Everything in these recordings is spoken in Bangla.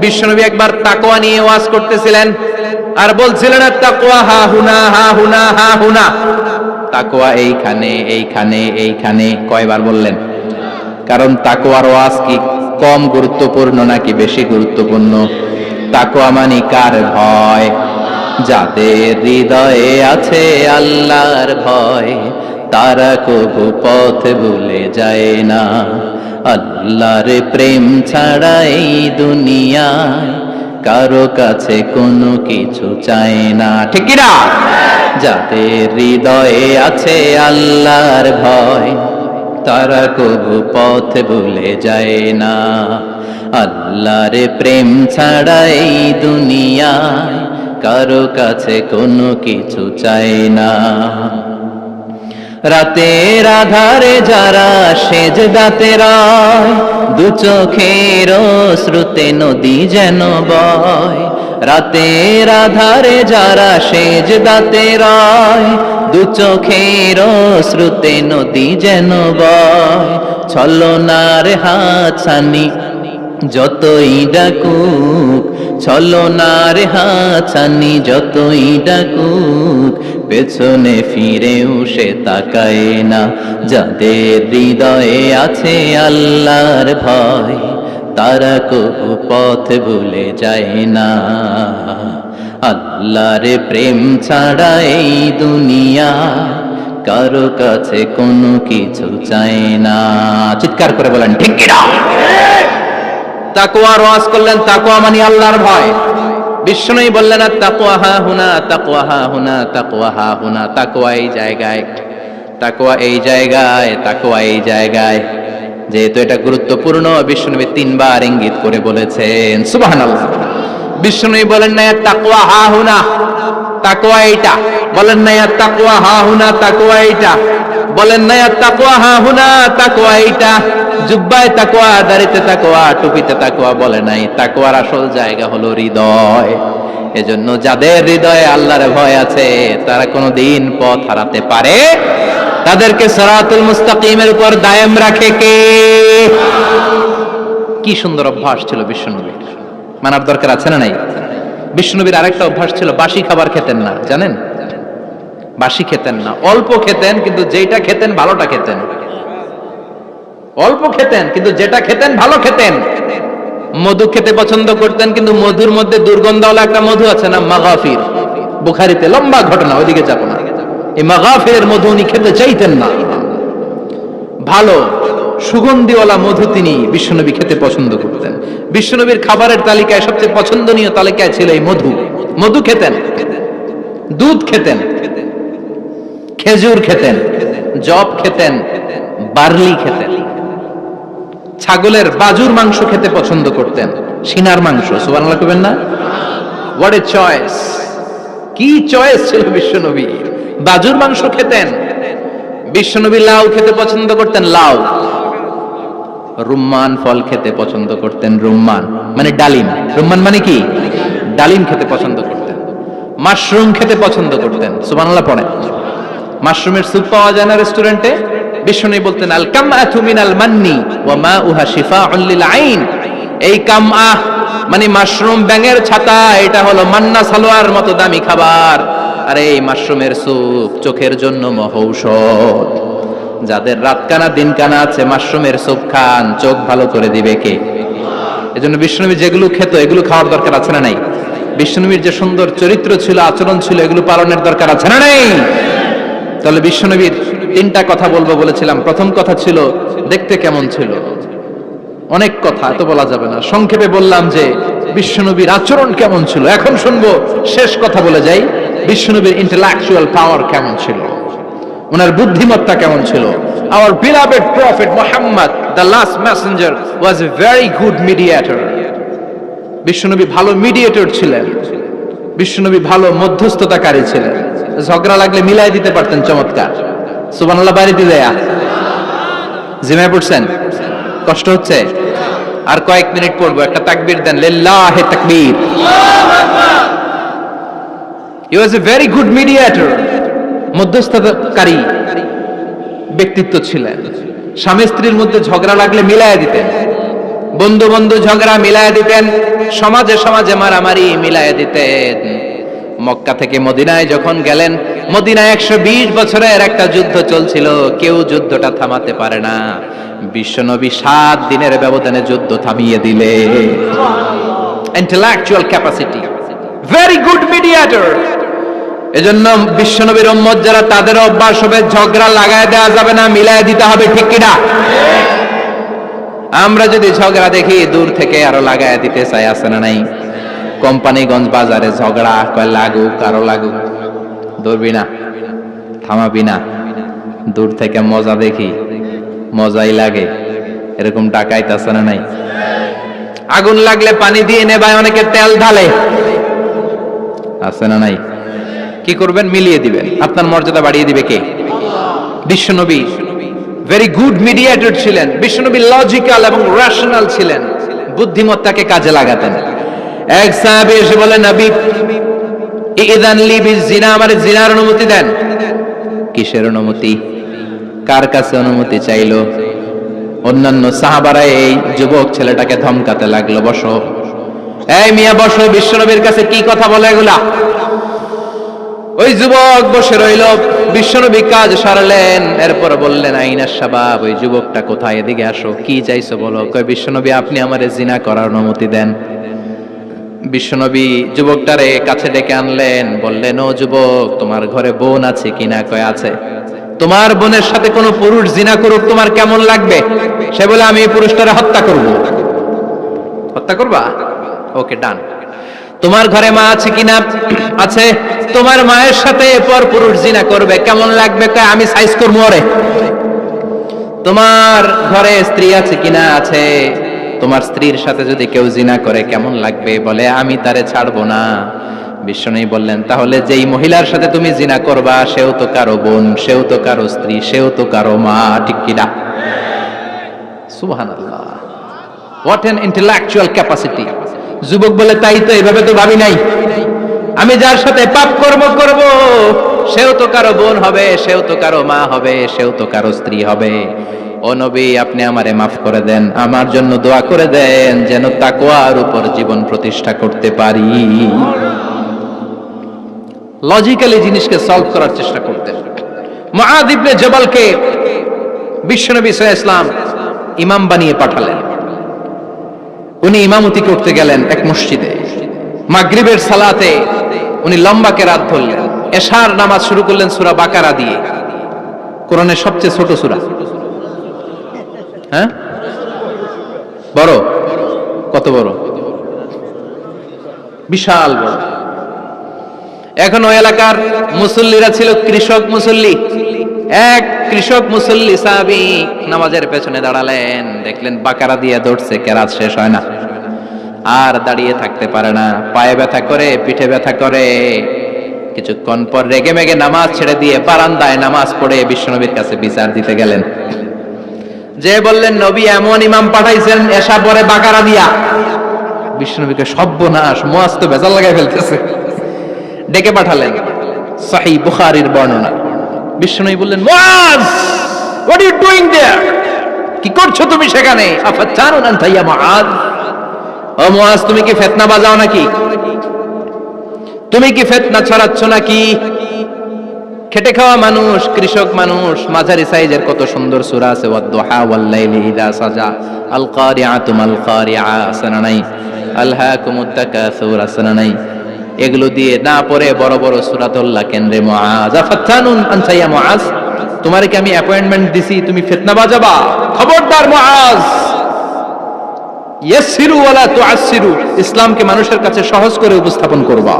বিশ্বনবী একবার তাকওয়া নিয়ে ওয়াজ করতেছিলেন আর বলছিলেন তাকওয়া হা হুনা হা হুনা হা হুনা, তাকওয়া এইখানে এইখানে এইখানে। কয়বার বললেন? কারণ তাকওয়ার ওয়াজ কি কম গুরুত্বপূর্ণ নাকি বেশি গুরুত্বপূর্ণ? তাকওয়া মানে কার ভয়? যাদের হৃদয়ে আছে আল্লাহর ভয়, তারা কবু পথ ভুলে যায় না। আল্লাহর প্রেম ছাড়া এই দুনিয়ায় কারো কাছে কোনো কিছু চায় না, ঠিক কি না? যাদের হৃদয়ে আছে আল্লাহর ভয়, তারা কবু পথ ভুলে যায় না। আল্লাহর প্রেম ছাড়া এই দুনিয়ায় কারো কাছে কোনো কিছু চায় না। রাতের আধারে যারা সেজদাতে রয়, দু চোখের শ্রুতে নদী যেন বয়। রাতের আধারে যারা সেজদাতে রয়, দু চোখের শ্রুতে নদী যেন বয়। ছলনার হাতছানি যতই ডাকুক, ছলনার হাতছানি যতই ডাকুক, পেছনে ফিরেও সে তাকায় না। যাদের হৃদয়ে আছে আল্লাহর ভয়, তারা কবু পথ ভুলে যায় না। আল্লাহর প্রেম ছাড়া এই দুনিয়া কারো কাছে কোনো কিছু চায় না। চিৎকার করে বলেন ঠিক কি না? তাকওয়ার ওয়াজ করলেন, তাকওয়া মানে আল্লাহর ভয়। বিষ্ণুই বললেন তাকওয়া হা হুনা, তাকওয়া হা হুনা, তাকওয়া হা হুনা। তাকওয়া এই জায়গায়, তাকওয়া এই জায়গায়, তাকওয়া এই জায়গায়। যেহেতু এটা গুরুত্বপূর্ণ, বিষ্ণুনবী 3 বার ইঙ্গিত করে বলেছেন। সুবহানাল্লাহ। বিষ্ণুই বলেন না তাকওয়া হা হুনা, তাকওয়া এইটা। বলেন না তাকওয়া হা হুনা, তাকওয়া এইটা। বলেন না তাকওয়া হা হুনা, তাকওয়া এইটা। জুব্বায় তাকওয়া, দাড়িতে তাকওয়া, টুপিতে তাকওয়া বলে নাই। তাকওয়ার আসল জায়গা হলো হৃদয়। এজন্য যাদের হৃদয়ে আল্লাহর ভয় আছে, তারা কোনোদিন পথ হারাতে পারে। তাদেরকে সিরাতুল মুস্তাকিমের উপর দায়েম রাখে কে? কি সুন্দর অভ্যাস ছিল বিশ্বনবীর, মানার দরকার আছে না নাই? বিশ্বনবীর আরেকটা অভ্যাস ছিল, বাসি খাবার খেতেন না, জানেন? বাসি খেতেন না, অল্প খেতেন, কিন্তু যেটা খেতেন ভালোটা খেতেন। অল্প খেতেন কিন্তু যেটা খেতেন ভালো খেতেন। মধু খেতে পছন্দ করতেন, কিন্তু মধুর মধ্যে দুর্গন্ধওয়ালা একটা মধু আছে না, মাগাফির, বুখারীতে লম্বা ঘটনা, ওইদিকে যাব না। এই মাগাফিরের মধু উনি খেতে চাইতেন না। ভালো সুগন্ধিওয়ালা মধু তিনি বিশ্বনবী খেতে পছন্দ করতেন। বিশ্বনবীর খাবারের তালিকায় সবচেয়ে পছন্দনীয় তালিকায় ছিল এই মধু। মধু খেতেন, দুধ খেতেন, খেজুর খেতেন, জব খেতেন, বার্লি খেতেন, ছাগলের বাজুর মাংস খেতে পছন্দ করতেন, সিনার মাংস। সুবহানাল্লাহ কইবেন না? What a choice! কি চয়েস ছিল বিশ্বনবী! বাজুর মাংস খেতেন। বিশ্বনবী লাউ খেতে পছন্দ করতেন, লাউ। রুম্মান ফল খেতে পছন্দ করতেন, রুম্মান মানে ডালিম। রুম্মান মানে কি? ডালিম খেতে পছন্দ করতেন। মাশরুম খেতে পছন্দ করতেন। সুবহানাল্লাহ পড়েন। মাশরুমের স্যুপ পাওয়া যায় না রেস্টুরেন্টে? বিশ্বনবী বলতেন আল কামআতু মিনাল মান্নি ওয়া মাউহা শিফাউন লিল আইন। এই কামআহ মানে মাশরুম, ব্যাঙের ছাতা, এটা হলো মান্না সালোয়ার মতো দামি খাবার। আর এই মাশরুমের স্যুপ চোখের জন্য মহৌষধ। যাদের রাত কানা দিন কানা আছে, মাশরুমের স্যুপ খান, চোখ ভালো করে দিবে কে? এজন্য বিশ্বনবী যেগুলো খেত এগুলো খাওয়ার দরকার আছে না নাই? বিশ্বনবীর যে সুন্দর চরিত্র ছিল, আচরণ ছিল, এগুলো পালনের দরকার আছে না নাই? তাহলে বিশ্বনবীর 3টা কথা বলবো বলেছিলাম। প্রথম কথা ছিল দেখতে কেমন ছিল। অনেক কথা এত বলা যাবে না, সংক্ষেপে বললাম যে বিশ্বনবীর আচরণ কেমন ছিল। এখন শুনবো, শেষ কথা বলে যাই, বিশ্বনবীর ইন্টেলেকচুয়াল পাওয়ার কেমন ছিল, ওনার বুদ্ধিমত্তা কেমন ছিল। Our beloved prophet Muhammad, the last messenger, was a very good mediator. বিশ্বনবী ভালো মিডিয়েটর ছিলেন। বিশ্বনবী ভালো মধ্যস্থতাকারী ছিলেন। ঝগড়া লাগলে মিলাই দিতে পারতেন চমৎকার। সুবহানাল্লাহ বাড়িতে দেয়া। জিমায় পড়ছেন? কষ্ট হচ্ছে? আর কয়েক মিনিট পড়বো, একটা তাকবীর দেন, লিল্লাহি তাকবীর। He was a very good mediator. মধ্যস্থতাকারী ব্যক্তিত্ব ছিলেন। স্বামী স্ত্রীর মধ্যে ঝগড়া লাগলে মিলাইয়া দিতেন। বন্ধু বন্ধু ঝগড়া মিলায় দিতেন, সমাজে সমাজে মারামারি মিলায় দিতেন। মক্কা থেকে মদিনায় যখন গেলেন, মদিনায় 120 বছরের একটা যুদ্ধ চলছিল, কেউ যুদ্ধটা থামাতে পারে না। বিশ্বনবী 7 দিনের ব্যবধানে যুদ্ধ থামিয়ে দিলে। Intellectual capacity, very good mediator. এজন্য বিশ্বনবীর উম্মত যারা, তাদের অভ্যাস হবে ঝগড়া লাগায় দেওয়া যাবে না, মিলায় দিতে হবে, ঠিক কিনা? আমরা যদি ঝগড়া দেখি দূর থেকে আরো লাগায় দিতে চাই, আছে না নাই? কোম্পানিগঞ্জ বাজারে ঝগড়া, কয় লাগুক আরো লাগুক, ধরবি না, থামাবি না, দূর থেকে মজা দেখি, মজাই লাগে, এরকম ডাকাইতে আছে না নাই? আগুন লাগলে পানি দিয়ে নেবায়, অনেকে তেল ঢালে, আছে না নাই? কি করবেন? মিলিয়ে দিবেন। আপনার মর্যাদা বাড়িয়ে দিবে কে? বিশ্বনবী ভেরি গুড মিডিয়েটর ছিলেন। বিশ্বনবী লজিক্যাল এবং রেশনাল ছিলেন, বুদ্ধিমত্তাকে কাজে লাগাতেন। এক সাহাবী এসে বলে, নবী ইযান লি বিজিনা, আমার জিনার অনুমতি দেন। কিসের অনুমতি? কার কাছে অনুমতি চাইলো? অন্যান্য সাহাবারা এই যুবক ছেলেটাকে ধমকাতে লাগলো, বসো, এই মিয়া বসো, বিশ্বনবীর কাছে কি কথা বলে এগুলা? ওই যুবক বসে রইল। বিশ্বনবী কাজ সারলেন, এরপর বললেন, আইনা শাবাব, ওই যুবকটা কোথায়, এদিকে আসো, কি চাইছো বলো। কয়, বিশ্বনবী আপনি আমারে জিনা করার অনুমতি দেন। বিশ্বনবী যুবকটারে কাছে ডেকে আনলেন, বললেন, ও যুবক, তোমার ঘরে বোন আছে কিনা? কয়, আছে। তোমার বোনের সাথে কোনো পুরুষ জিনা করুক, তোমার কেমন লাগবে? সে বলে, আমি এই পুরুষটারে হত্যা করব। হত্যা করবা? ওকে, ডান। তোমার ঘরে মা আছে কিনা? আছে। তোমার মায়ের সাথে পর পুরুষ জিনা করবে, কেমন লাগবে? কয়, আমি সাইজ করবো ওরে। তোমার ঘরে স্ত্রী আছে কিনা? আছে। তোমার স্ত্রীর সাথে যদি কেউ জিনা করে কেমন লাগবে? বলে, আমি তারে ছাড়বো না। বিশ্বনবী বললেন, তাহলে যেই মহিলার সাথে তুমি জিনা করবা, সেও তো কারো বোন, সেও তো কারো স্ত্রী, সেও তো কারো মা, ঠিক কিনা? সুবহানাল্লাহ, হোয়াট অ্যান ইন্টেলেকচুয়াল ক্যাপাসিটি। যুবক বলে, তাই তো, এইভাবে তো ভাবি নাই। আমি যার সাথে পাপ কর্ম করব, সেও তো কারো বোন হবে, সেও তো কারো মা হবে, সেও তো কারো স্ত্রী হবে। ও নবী, আপনি আমারে মাফ করে দেন, আমার জন্য দোয়া করে দেন, যেন তাকওয়ার উপর জীবন প্রতিষ্ঠা করতে পারি। লজিক্যালি জিনিসকে সলভ করার চেষ্টা করতেন। মুআয ইবনে জবালকে বিশ্বনবী সাল্লাল্লাহু আলাইহি ওয়াসাল্লাম ইমাম বানিয়ে পাঠালেন। উনি ইমামতি করতে গেলেন এক মসজিদে। মাগরিবের সালাতে উনি লম্বা কেরাত ধরলেন। এশার নামাজ শুরু করলেন সূরা বাকারা দিয়ে, কোরআনের সবচেয়ে ছোট সূরা। হ্যাঁ, বড়? কত বড়? বিশাল বড়। এখন ওই এলাকার মুসল্লিরা ছিল কৃষক মুসল্লি। এক কৃষক মুসল্লি সাহাবী নামাজের পেছনে দাঁড়ালেন, দেখলেন বাকারা দিয়ে দৌড়ছে, কেরাত শেষ হয় না, আর দাঁড়িয়ে থাকতে পারে না, পায়ে ব্যথা করে, পিঠে ব্যথা করে। কিছুক্ষণ পর রেগে মেগে নামাজ ছেড়ে দিয়ে বারান্দায় নামাজ পড়ে বিশ্বনবীর কাছে বিচার দিতে গেলেন। যে বললেন, নবী এমন ইমাম পাঠাইছেন এশা পরে বাকারা দিয়া। বিশ্বনবীকে সর্বনাশ, মুআয তো ভেজাল লাগাই ফেলতেছে। ডেকে পাঠালেন, সহিহ বুখারীর বর্ণনা। বিশ্বনবী বললেন, মুআয, হোয়াট আর ইউ ডুইং দেয়ার? কি করছো তুমি সেখানে? আফাতানুন আনতা ইয়া মুআয, ও মুআয, তুমি কি ফিতনা বাজাও নাকি? তুমি কি ফিতনা ছড়াচ্ছ নাকি? খেটে খাওয়া মানুষ, কৃষক মানুষ, মাঝারি সাইজের কত সুন্দর সূরা আছে, ওয়াদ-দুহা ওয়াল-লাইলি ইযা সাজা, আল কারিআতু মাল কারিআ, আসনা নাই, আলহাকুমুত তাকাসুর, আসনা নাই। এগুলো দিয়ে না পড়ে বড় বড় সূরা ধরলা কেন রে মুআয? আফাতানুন আনতা ইয়া মুআয, তোমারে কি আমি অ্যাপয়েন্টমেন্ট দিছি তুমি ফিতনা বাজাবা? খবরদার মুআয, ইয়াসসিরু ওয়ালা তুআসসিরু, ইসলামকে মানুষের কাছে সহজ করে উপস্থাপন করবা।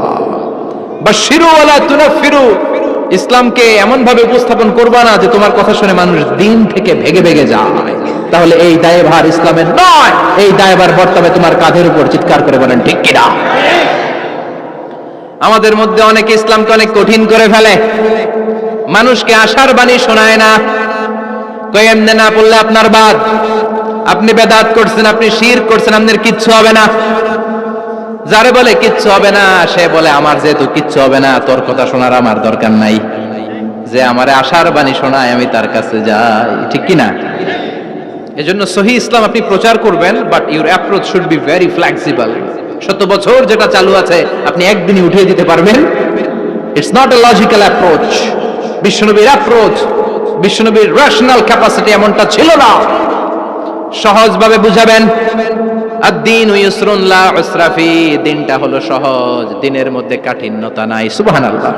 বাশশিরু ওয়ালা তুনাফিরু, ইসলামকে এমন ভাবে উপস্থাপন করবা না যে তোমার কথা শুনে মানুষ দিন থেকে ভেগে ভেগে যায়। তাহলে এই দায়ভার ইসলামের নয়, এই দায়ভার বর্তাবে তোমার কাঁধের উপর। চিৎকার করে বলেন ঠিক কিনা? আমাদের মধ্যে অনেকে ইসলামকে অনেক কঠিন করে ফেলে, মানুষকে আশার বাণী শোনায় না। কই এমনে না পড়লে আপনার বাদ, আপনি বেদাত করছেন, আপনি শিরক করছেন, আপনার কিচ্ছু হবে না। যারে বলে কিচ্ছু হবে না, সে বলে আমার যেহেতু কিচ্ছু হবে না, তোর কথা শোনার আমার দরকার নাই। যে আমারে আশার বাণী শোনায় আমি তার কাছে যাই, ঠিক কিনা? এজন্য সহি ইসলাম আপনি প্রচার করবেন, but your approach should be very flexible. 100 বছর যেটা চালু আছে আপনি একদিনই উঠিয়ে দিতে পারবেন? It's not a logical approach. বিশ্বনবীর অ্যাপ্রোচ, বিশ্বনবীর রেশনাল ক্যাপাসিটি এমনটা ছিল না। সহজভাবে বুঝাবেন। আদ-দীনু ইউসরুন লা উসরা ফি, দিনটা হলো সহজ, দিনের মধ্যে কাঠিন্যতা নাই। সুবহানাল্লাহ।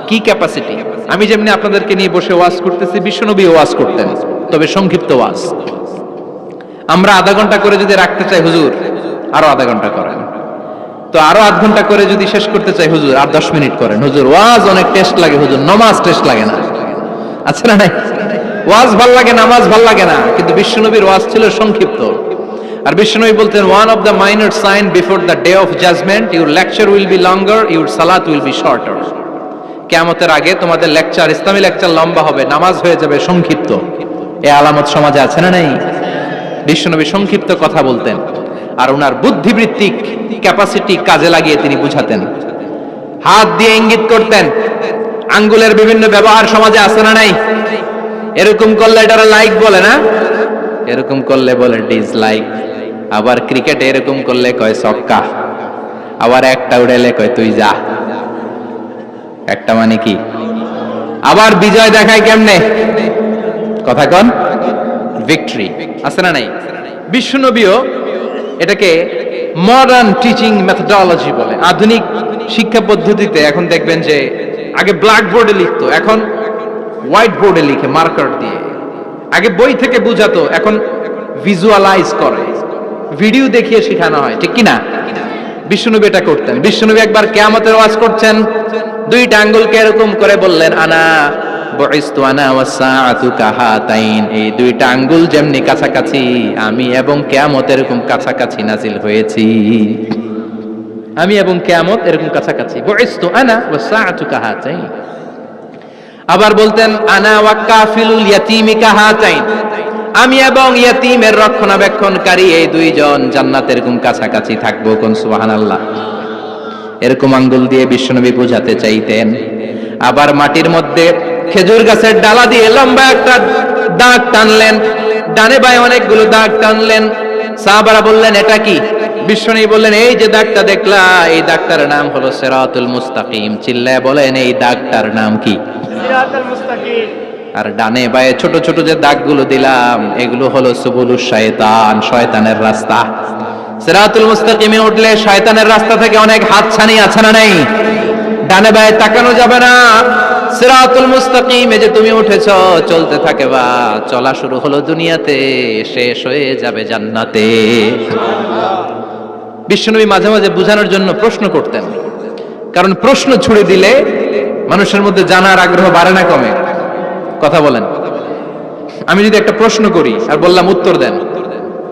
কি ক্যাপাসিটি! আমি যেমনি আপনাদেরকে নিয়ে বসে ওয়াজ করতেছি, বিশ্বনবী ওয়াজ করতেন, তবে সংক্ষিপ্ত ওয়াজ। আমরা আধা ঘন্টা করে যদি রাখতে চাই, হুজুর আরো আধা ঘন্টা করেন। তো আরো আধ ঘন্টা করে যদি শেষ করতে চাই, হুজুর আর 10 মিনিট করেন। হুজুর ওয়াজ অনেক টেস্ট লাগে, হুজুর নামাজ টেস্ট লাগে না। আচ্ছা না নাই? ওয়াজ ভাল লাগে, নামাজ ভাল লাগে না, কিন্তু বিশ্বনবীর ওয়াজ ছিল সংক্ষিপ্ত। আর বিশ্বনবী বলতেন, one of the minor sign before the day of judgement, your lecture will be longer, your সালাত উইল বি শর্টার। কিয়ামতের আগে তোমাদের লেকচার, ইসলামী লেকচার লম্বা হবে, নামাজ হয়ে যাবে সংক্ষিপ্ত। এই আলামত সমাজে আছে না নাই? বিশ্বনবী সংক্ষিপ্ত কথা বলতেন, আর ওনার বুদ্ধিবৃত্তিক ক্যাপাসিটি কাজে লাগিয়ে তিনি বুঝাতেন। হাত দিয়ে ইঙ্গিত করতেন। আঙ্গুলের বিভিন্ন ব্যবহার সমাজে আছে না নাই? এরকম করলে এটারে লাইক বলে না, এরকম করলে বলে ডিসলাইক। আবার ক্রিকেটে এরকম করলে কয় ছক্কা, আবার একটা উড়াইলে কয় তুই যা। একটা মানে কি? আবার বিজয় দেখায় কেমনে? কথা কন, ভিক্টরি। আছে না নাই? বিশ্বনবীও এটাকে মডার্ন টিচিং মেথডোলজি বলে। আধুনিক শিক্ষা পদ্ধতিতে এখন দেখবেন যে আগে ব্ল্যাক বোর্ডে লিখতো, এখন হোয়াইট বোর্ডে লিখে মার্কার দিয়ে। আগে বই থেকে বুঝাতো, এখন ভিজুয়ালাইজ করে, ভিডিও দেখিয়ে শেখানো হয়, ঠিক কি না? বিশ্বনবী এটা করতেন। বিশ্বনবী একবার কিয়ামতের ওয়াজ করছেন, দুইটা আঙ্গুলকে এরকম করে বললেন, আনা বুইসতু আনা ওয়াসসাআতু কাহাতাইন, এই দুইটা আঙ্গুল যেমনি কাছাকাছি, আমি এবং কিয়ামত এরকম কাছাকাছি নাজিল হয়েছি। আমি এবং কিয়ামত এরকম কাছাকাছি। বুইসতু আনা ওয়াসসাআতু কাহাতাইন। আবার বলতেন, আনা ওয়া কাফিলুল ইয়াতীমি কাহাতাইন, আমি এবং ইয়াতীমের রক্ষণাবেক্ষণকারী এই দুইজন জান্নাতে এরকম কাছাকাছি থাকবো। কোন সুবহানাল্লাহ। এরকম আঙ্গুল দিয়ে বিশ্বনবী বুঝাতে চাইতেন। আবার মাটির মধ্যে খেজুর গাছের ডালা দিয়ে লম্বা একটা দাগ টানলেন, ডানে বায়ে অনেকগুলো দাগ টানলেন। সাহাবারা বললেন, এটা কি? বিশ্বনবী বললেন, এই যে দাগটা দেখলা, এই দাগটার নাম হলো সিরাতুল মুস্তাকিম। চিল্লায় বলেন, এই দাগটার নাম কি? সিরাতুল মুস্তাকিম। আর ডানে বায়ে ছোট ছোট যে দাগগুলো দিলাম, এগুলো হলো সুবুলুশ শয়তান, শয়তানের রাস্তা। সিরাতুল মুস্তাকিমে উঠলে শয়তানের রাস্তা থেকে অনেক হাতছানি আছে না নাই? ডানে বায়ে তাকানো যাবে না। সিরাতুল মুস্তাকিমে যে তুমি উঠেছো, চলতে থাকে বা চলা শুরু হলো দুনিয়াতে, শেষ হয়ে যাবে জান্নাতে। বিশ্বনবী মাঝে মাঝে বুঝানোর জন্য প্রশ্ন করতেন, কারণ প্রশ্ন ছুড়ে দিলে মানুষের মধ্যে জানার আগ্রহ বাড়ে না কমে? কথা বলেন। আমি যদি একটা প্রশ্ন করি আর বললাম উত্তর দেন,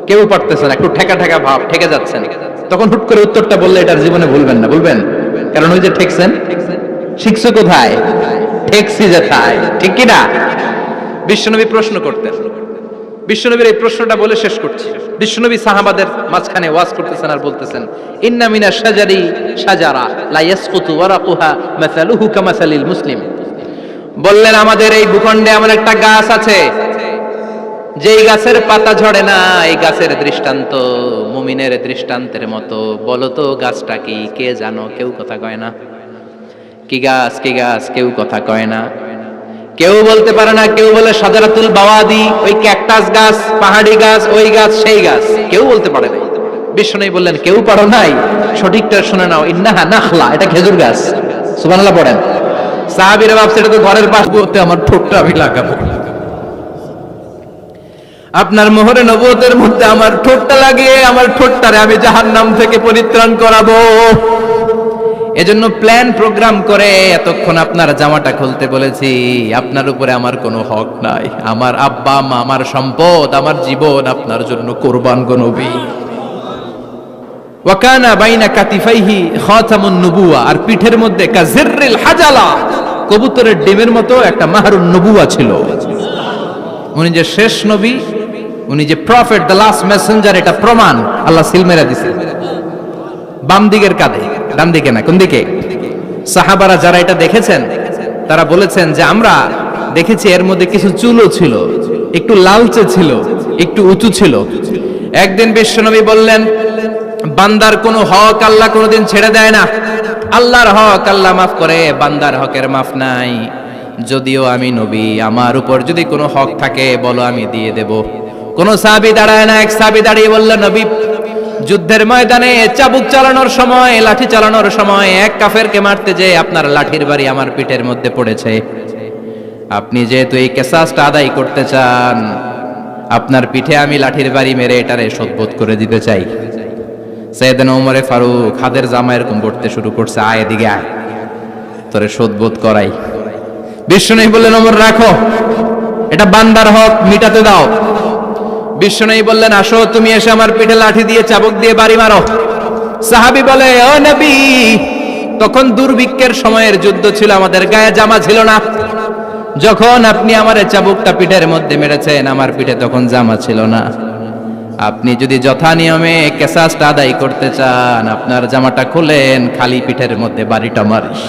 কেউ পারতেছে না, একটু ঠেকা ঠেকা ভাব, ঠেকে যাচ্ছেন, তখন হুট করে উত্তরটা বললে এটার জীবনে ভুলবেন না, বলবেন? কারণ ওই যে ঠেকছেন, শিখছো কোথায়? ঠেকছি যেথায়, ঠিক কি না? বিশ্বনবী প্রশ্ন করতেন। বিশ্বনবীর এই প্রশ্নটা বলে শেষ করছি। বিশ্বনবী সাহাবাদের মাঝখানে ওয়াজ করতেছেন আর বলতেছেন, ইন্না মিনাশ শাজারি শাজারা লা ইয়াসকুতু ওয়ারাকুহা মাসালুহু কামাসালিল মুসলিম। বললেন, আমাদের এই ভূখণ্ডে এমন একটা গাছ আছে, যেই গাছের পাতা ঝরে না, এই গাছের দৃষ্টান্ত মুমিনের দৃষ্টান্তের মতো। বলো তো গাছটা কি? কে জানো? কেউ কথা কয় না। কি গাছ? কি গাছ? কেউ কথা কয় না, কেউ বলতে পারে না। কেউ বলে শাজারাতুল বাওয়াদি, ওই ক্যাকটাস গাছ, পাহাড়ি গাছ, ওই গাছ, সেই গাছ, কেউ বলতে পারে না। বিশ্বনবী বললেন, কেউ পারো নাই? সঠিকটা শুনে নাও, ইন্নাহা নাখলা, এটা খেজুর গাছ। সুবহানাল্লাহ পড়েন। সাহাবীরা ভাবছে এটা তো ঘরের পাশ বলতে, আমার ঠোঁটটা আমি লাগাবো। আপনার মোহরে নবুয়তের মধ্যে আমার ঠোঁটটা লাগিয়ে আমার ঠোঁটটারে আমি জাহান্নাম থেকে পরিত্রাণ করাবো। এজন্য প্ল্যান প্রোগ্রাম করে এতক্ষণ আপনার জামাটা খুলতে বলেছি। আপনার উপরে আমার কোনো হক নাই। আমার আব্বা মা, আমার সম্পদ, আমার জীবন আপনার জন্য কোরবান গো নবী। ওয়াকানা বাইনা কাতিফাইহি খাতামুন নবুওয়া, আর পিঠের মধ্যে কাজিররিল হাজালা, কবুতরের ডিমের মতো একটা মাহরুন নবুওয়া ছিল। উনি যে শেষ নবী, উনি যে প্রফেট, দ্য লাস্ট মেসেঞ্জার, এটা প্রমাণ আল্লাহ সিল মেরা দিছে বাম দিকের কাঁধে, ডান দিকে না। কোন দিকে? সাহাবারা যারা এটা দেখেছেন তারা বলেছেন যে আমরা দেখেছি এর মধ্যে কিছু চুলও ছিল। একটু লালচে ছিল, একটু উঁচু ছিল। একদিন বিশ্বনবী বললেন, বান্দার কোনো হক আল্লাহ কোনোদিন ছেড়ে দেয় না। আল্লাহর হক আল্লাহ মাফ করে, বান্দার হকের মাফ নাই। যদিও আমি নবী, আমার উপর যদি কোনো হক থাকে বলো, আমি দিয়ে দেব। কোন সাহাবী দাঁড়ায় না। এক সাহাবী দাঁড়িয়ে বলল, নবী, যুদ্ধের ময়দানে চাবুক চালানোর সময়, লাঠি চালানোর সময় এক কাফেরকে মারতে যেয়ে আপনার লাঠির বাড়ি আমার পিঠের মধ্যে পড়েছে। আপনি যেহেতু এই কিসাসটা আদায় করতে চান, আপনার পিঠে আমি লাঠির বাড়ি মেরে এটারে শোধবোধ করে দিতে চাই। সাইয়েদনা ওমরে ফারুক হাতের জামা এরকম করতে শুরু করছে, আয় এদিকে আয়, তোরে শোধবোধ করাই। বিশ্বনবী বললেন, ওমর রাখো, এটা বান্দার হক, মিটাতে দাও। বিশ্বনবী বললেন, আসো, তুমি এসে আমার পিঠে লাঠি দিয়ে চাবুক দিয়ে বাড়ি মারো। সাহাবী বলে, ও নবী, তখন দুর্ভিক্ষের সময়ের যুদ্ধ ছিল, আমাদের গায়ে জামা ছিল না। যখন আপনি আমার চাবুকটা পিঠের মধ্যে মেরেছেন, আমার পিঠে তখন জামা ছিল না। আপনি যদি যথা নিয়মে কিসাসটা আদায় করতে চান, আপনার জামাটা খুলেন, খালি পিঠের মধ্যে বাড়িটা মারিস।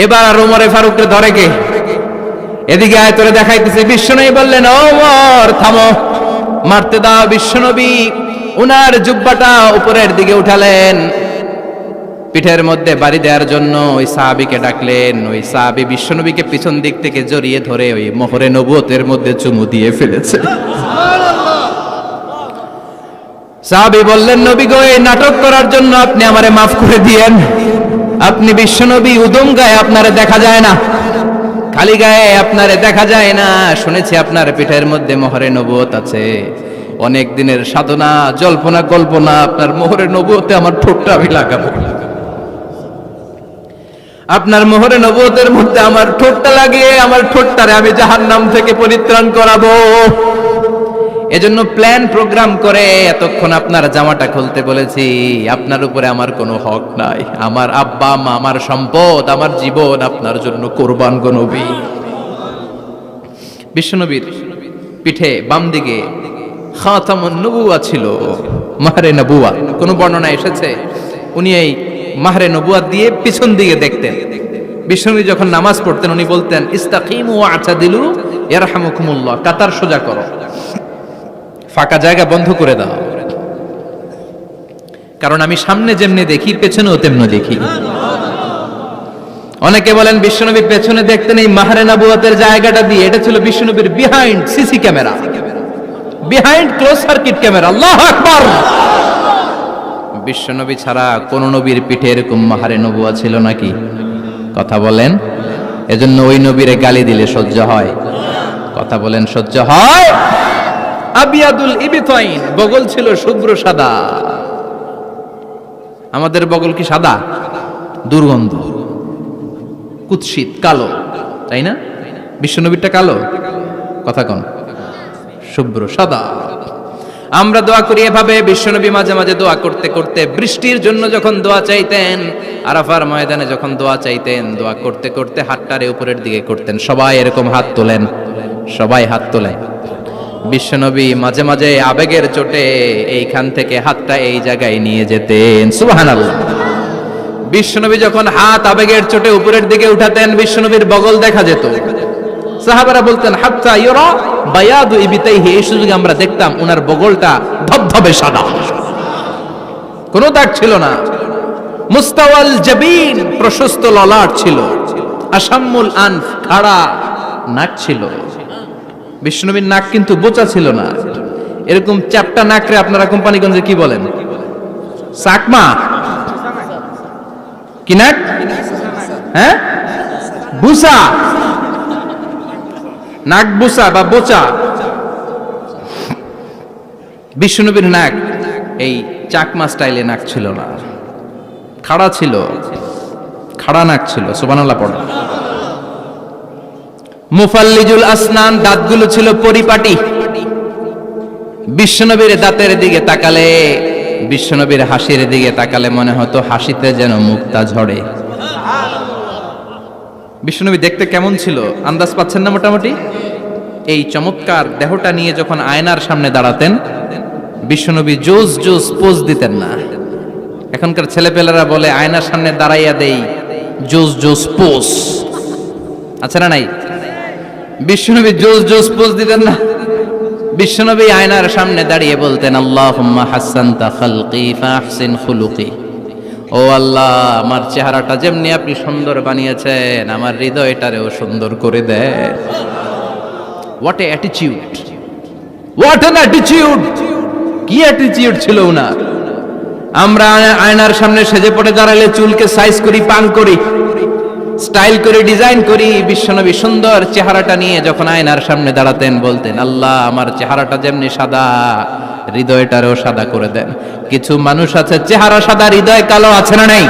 এবার আর ওমরে ফারুককে ধরে কে? এদিকে আয়, তোরে দেখাইতেছে। বিশ্বনবী বললেন, ওমর থামো, মারতে দাও। বিশ্বনবী উনার জুব্বাটা উপরের দিকে উঠালেন, পিঠের মধ্যে বাড়ি দেওয়ার জন্য ওই সাহাবীকে ডাকলেন। ওই সাহাবী বিশ্বনবীকে পিছন দিক থেকে জড়িয়ে ধরে ওই মোহরে নবুয়তের মধ্যে চুমু দিয়ে ফেলেছে। সাহাবী বললেন, নবী গো, এই নাটক করার জন্য আপনি আমারে মাফ করে দিয়েন। আপনি বিশ্বনবী, উদম গায়ে আপনারে দেখা যায় না, খালি গায়ে আপনারে দেখা যায় না। শুনেছি আপনার পিঠের মধ্যে মোহরে নবুয়ত আছে। অনেক দিনের সাধনা, জল্পনা কল্পনা, আপনার মোহরে নবুয়তে আমার ঠোঁটটা আমি লাগাবো। আপনার মোহরে নবুয়তের মধ্যে আমার ঠোঁটটা লাগিয়ে আমার ঠোঁটটারে আমি জাহান্নাম থেকে পরিত্রাণ করাবো। এজন্য প্ল্যান প্রোগ্রাম করে এতক্ষণ আপনার জামাটা খুলতে বলেছি। আপনার উপরে আমার কোনো হক নাই। আমার আব্বা মা, আমার সম্পদ, আমার জীবন আপনার জন্য কোরবান গো নবী। বিশ্বনবীর পিঠে বাম দিকে খাতামুন নবুয়া ছিল, মাহরে নবুয়া। কোন বর্ণনা এসেছে উনি এই মাহরে নবুয়া দিয়ে পিছন দিকে দেখতেন। বিশ্বনবী যখন নামাজ পড়তেন উনি বলতেন, ইস্তাকিমু ওয়া আতাদিলু ইয়ারহামুকুমুল্লাহ, কাতার সোজা করো, ফাঁকা জায়গা বন্ধ করে দাও। কারণ আমি সামনে যেমনি দেখি, পেছনেও তেমনি দেখি। অনেকে বলেন বিশ্বনবী পেছনে দেখতেন এই মাহরে নবুয়তের জায়গাটা দিয়ে। এটা ছিল বিশ্বনবীর behind CC camera, behind close circuit camera. আল্লাহু আকবার। বিশ্বনবী ছাড়া কোন নবীর পিঠে এরকম মাহরে নবুয়া ছিল নাকি? কথা বলেন। এজন্য ওই নবীরে গালি দিলে সহ্য হয়? কথা বলেন, সহ্য হয়? আবিয়াদুল ইবতাইন, বগল ছিল শুভ্র সাদা। আমাদের বগল কি সাদা? দুর্গন্ধ, কুৎসিত, কালো, তাই না? বিশ্বনবীরটা কালো? কথা কোন? শুভ্র সাদা। আমরা দোয়া করি এভাবে। বিশ্বনবী মাঝে মাঝে দোয়া করতে করতে বৃষ্টির জন্য যখন দোয়া চাইতেন, আরাফার ময়দানে যখন দোয়া চাইতেন, দোয়া করতে করতে হাতটারে উপরের দিকে করতেন। সবাই এরকম হাত তোলেন, সবাই হাত তোলেন। বিশ্বনবী মাঝে মাঝে আবেগের চোটে এইখান থেকে হাতটা এই জায়গায় নিয়ে যেতেন। সুবহানাল্লাহ। বিশ্বনবী যখন হাত আবেগের চোটে উপরের দিকে উঠাতেন, বিশ্বনবীর বগল দেখা যেত। সাহাবারা বলতেন, হাত্তা ইউরা বায়াদু ইবতাইহি, এই সুযোগে আমরা দেখতাম ওনার বগলটা ধবধবে সাদা, কোনো দাগ ছিল না। মুস্তাওয়াল জাবিন, প্রশস্ত ললাট ছিল। আসাম্মুল আনফ, খাড়া নাক ছিল। বিশ্বনবীর নাক কিন্তু বোচা ছিল না। এরকম চ্যাপটা নাকরে আপনারা কোম্পানিগঞ্জে কি বলেন? চাকমা? কি নাক? হ্যাঁ, বুসা। নাক বুসা বা বোচা। বিশ্বনবীর নাক এই চাকমা স্টাইলে নাক ছিল না, খাড়া ছিল, খাড়া নাক ছিল। সুবহানাল্লাহ পড়ো। মুফাল্লিজুল আসনান, দাঁতগুলো ছিল পরিপাটি। বিশ্বনবীর দাঁতের দিকে তাকালে, বিশ্বনবীর হাসির দিকে তাকালে মনে হতো হাসিতে যেন মুক্তা ঝরে। বিশ্বনবী দেখতে কেমন ছিল আন্দাজ পাচ্ছেন না মোটামুটি? এই চমৎকার দেহটা নিয়ে যখন আয়নার সামনে দাঁড়াতেন, বিশ্বনবী জোস জোস পোজ দিতেন না। এখনকার ছেলেপেলেরা বলে আয়নার সামনে দাঁড়াইয়া দেই জোস জোস পোজ, আছে না নাই? বিশ্বনবী জোস জোস পোজ দিতেন না? বিশ্বনবী আয়নার সামনে দাঁড়িয়ে বলতেন, আল্লাহুম্মা হাসসানতা খালকি ফাহসিন খুলুকি। ও আল্লাহ, আমার চেহারাটা যেমনি আপনি সুন্দর বানিয়েছেন, আমার হৃদয়টারেও সুন্দর করে দেন। What a attitude, what an attitude! কি অ্যাটিটিউড ছিল উনার! আমরা আয়নার সামনে সেজে পড়ে দাঁড়ালে চুলকে সাইজ করি, পান করি, স্টাইল করে ডিজাইন করি। বিশ্বনবী সুন্দর চেহারাটা নিয়ে যখন আয়নার সামনে দাঁড়াতেন বলতেন, আল্লাহ, আমার চেহারাটা যেমনি সাদা, হৃদয়টারও সাদা করে দেন। কিছু মানুষ আছে চেহারা সাদা, হৃদয় কালো, আছে না নাই?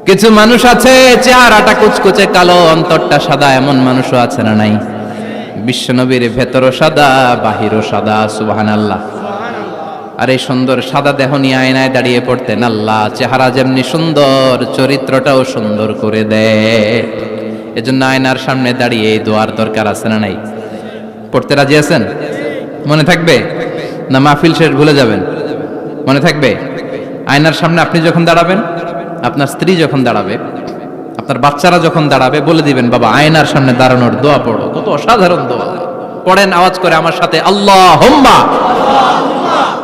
কিছু মানুষ আছে চেহারাটা কুচকুচে কালো, অন্তরটা সাদা, এমন মানুষও আছে না নাই? বিশ্বনবীর ভেতরও সাদা, বাহিরও সাদা। সুবহানাল্লাহ। আর এই সুন্দর সাদা দেহ নিয়ে আয়নায় দাঁড়িয়ে পড়তেন, আল্লাহ, চেহারা যেমনি সুন্দর, চরিত্রটাও সুন্দর করে দেয়। এজন্য আয়নার সামনে দাঁড়িয়ে এই দোয়ার দরকার আছে না নাই? পড়তে রাজি আছেন? মনে থাকবে না মাহফিল শেষ ভুলে যাবেন? মনে থাকবে? আয়নার সামনে আপনি যখন দাঁড়াবেন, আপনার স্ত্রী যখন দাঁড়াবে, আপনার বাচ্চারা যখন দাঁড়াবে, বলে দিবেন, বাবা, আয়নার সামনে দাঁড়ানোর দোয়া পড়ো। কত অসাধারণ দোয়া! পড়েন আওয়াজ করে আমার সাথে, আল্লাহুম্মা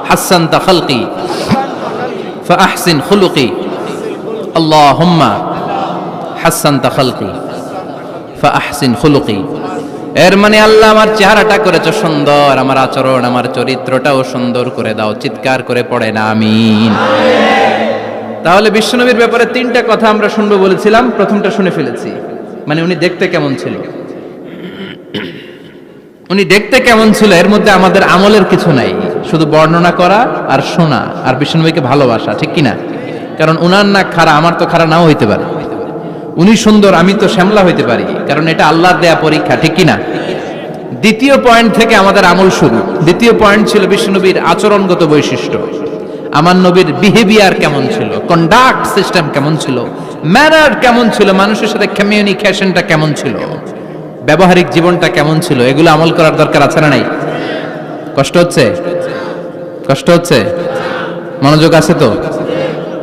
হাসসানতা খালকি ফাহসিন খুলুকি। আল্লাহুম্মা হাসসানতা খালকি ফাহসিন খুলুকি। এর মানে, আল্লাহ, আমার চেহারাটা করেছো সুন্দর, আমার আচরণ, আমার চরিত্রটাও সুন্দর করে দাও। চিৎকার করে পড়েন আমিন। তাহলে বিশ্বনবীর ব্যাপারে তিনটা কথা আমরা শুনবো বলেছিলাম, প্রথমটা শুনে ফেলেছি। মানে উনি দেখতে কেমন ছিল, উনি দেখতে কেমন ছিল, এর মধ্যে আমাদের আমলের কিছু নাই, শুধু বর্ণনা করা আর শোনা আর বিশ্বনবীকে ভালোবাসা, ঠিক কিনা? কারণ উনার না খাড়া, আমার তো খাড়া নাও হইতে পারে। উনি সুন্দর, আমি তো শ্যামলা হইতে পারি, কারণ এটা আল্লাহর দেয়া পরীক্ষা, ঠিক কিনা? দ্বিতীয় পয়েন্ট থেকে আমাদের আমল শুরু। দ্বিতীয় পয়েন্ট ছিল বিশ্বনবীর আচরণগত বৈশিষ্ট্য। আমার নবীর বিহেভিয়ার কেমন ছিল, কন্ডাক্ট সিস্টেম কেমন ছিল, ম্যানার কেমন ছিল, মানুষের সাথে কমিউনিকেশনটা কেমন ছিল, ব্যবহারিক জীবনটা কেমন ছিল, এগুলো আমল করার দরকার আছে না নাই? কষ্ট হচ্ছে? কষ্ট হচ্ছে? মনোযোগ আছে তো?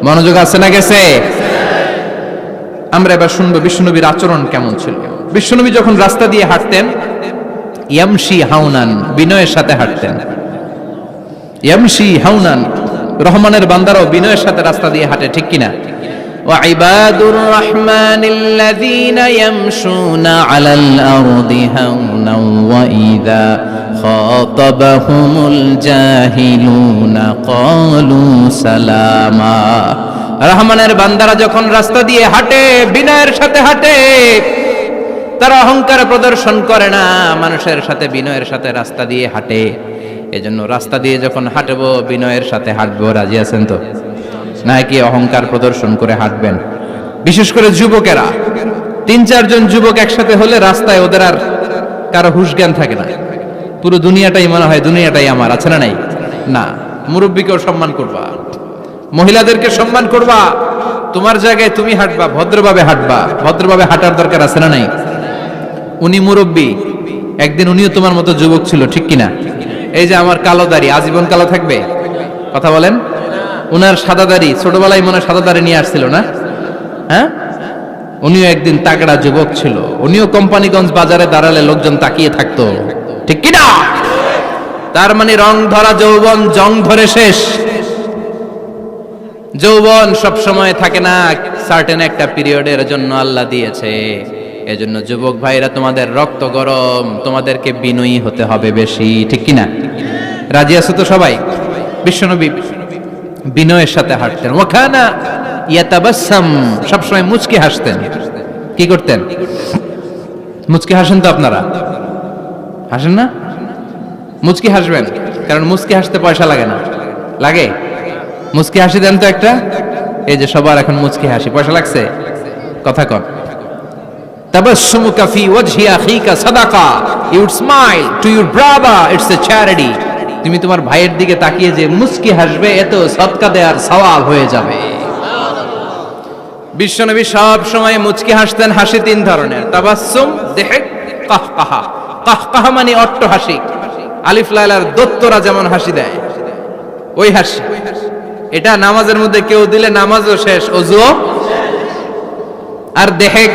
মনোযোগ আছে না গেছে? আমরা এবার শুনবো বিশ্বনবীর আচরণ কেমন ছিল। বিশ্বনবী যখন রাস্তা দিয়ে হাঁটতেন, ইয়ামশি হাউনান, বিনয়ের সাথে হাঁটতেন। ইয়ামশি হাউনান, রহমানের বান্দারাও বিনয়ের সাথে রাস্তা দিয়ে হাঁটে, ঠিক কিনা? ওয়া ইবাদুর রাহমানিল্লাযীনা ইয়ামশুনা আলাল আরদি হাওনান ওয়া ইযা খাতাবাহুমুল জাহিলুনা ক্বালু সালামা। রহমানের বান্দারা যখন রাস্তা দিয়ে হাঁটে, বিনয়ের সাথে হাঁটে, তারা অহংকার প্রদর্শন করে না, মানুষের সাথে বিনয়ের সাথে রাস্তা দিয়ে হাঁটে। এজন্য রাস্তা দিয়ে যখন হাঁটবো, বিনয়ের সাথে হাঁটবো। রাজি আছেন তো? নাকি অহংকার প্রদর্শন করে হাঁটবেন? বিশেষ করে যুবকেরা, 3-4 জন যুবক একসাথে হলে রাস্তায় ওদের আর কারো হুঁশ জ্ঞান থাকে না, পুরো দুনিয়াটাই মনে হয় দুনিয়াটাই আমার, আছে না নাই? না, মুরব্বীকেও সম্মান করবা, মহিলাদেরকে সম্মান করবা, তোমার জায়গায় তুমি হাঁটবা, ভদ্রভাবে হাঁটবা। ভদ্রভাবে হাঁটার দরকার আছে না নাই? উনি মুরব্বী, একদিন উনিও তোমার মতো যুবক ছিল, ঠিক কিনা? এই যে আমার কালো দাড়ি, আজীবন কালো থাকবে? কথা বলেন। উনার সাদা দাড়ি, ছোটবেলায় মনে সাদা দাড়ি নিয়ে আসছিল না? হ্যাঁ, উনিও একদিন তাগড়া যুবক ছিল, উনিও কোম্পানিগঞ্জ বাজারে দাঁড়ালে লোকজন তাকিয়ে থাকতো, ঠিক কিনা? তার মানে রং ধরা যৌবন জং ধরে শেষ। যৌবন সব সময় থাকে না, সার্টেন একটা পিরিয়ডের জন্য আল্লাহ দিয়েছে। এজন্য যুবক ভাইরা, তোমাদের রক্ত গরম, তোমাদেরকে বিনয়ী হতে হবে বেশি, ঠিক কিনা? রাজি আছো তো সবাই? বিশ্বনবী বিনয়ের সাথে হাঁটতেন। ওয়াকানা ইয়াতাবাসসাম, সবসময় মুচকি হাসতেন। কি করতেন? মুচকি হাসেন তো আপনারা? হাসেন না? মুচকি হাসবেন, কারণ মুচকি হাসতে পয়সা লাগে না। লাগে? মুচকি হাসি দেন তো একটা। এই যে সবার এখন মুচকি হাসি, পয়সা লাগছে? কথা কন। তাবাসসুমুকা ফি ওয়াজহি আখিকা সাদাকা, you would smile to your brother, it's a charity. তুমি তোমার ভাইয়ের দিকে তাকিয়ে যে মুচকি হাসবে, এত সদকা দেওয়ার সওয়াব হয়ে যাবে। বিশ্বনবী সব সময় মুচকি হাসতেন। হাসি 3 ধরনের, তাবাসসুম, দিহক, কাহকাহা। কাহকাহা মানে অট্ট হাসি, আলিফ লাইলার দত্তরা যেমন হাসি দেয়, ওই হাসি। এটা নামাজের মধ্যে কেউ দিলে নামাজও শেষ, ওযুও। আর দেহেক,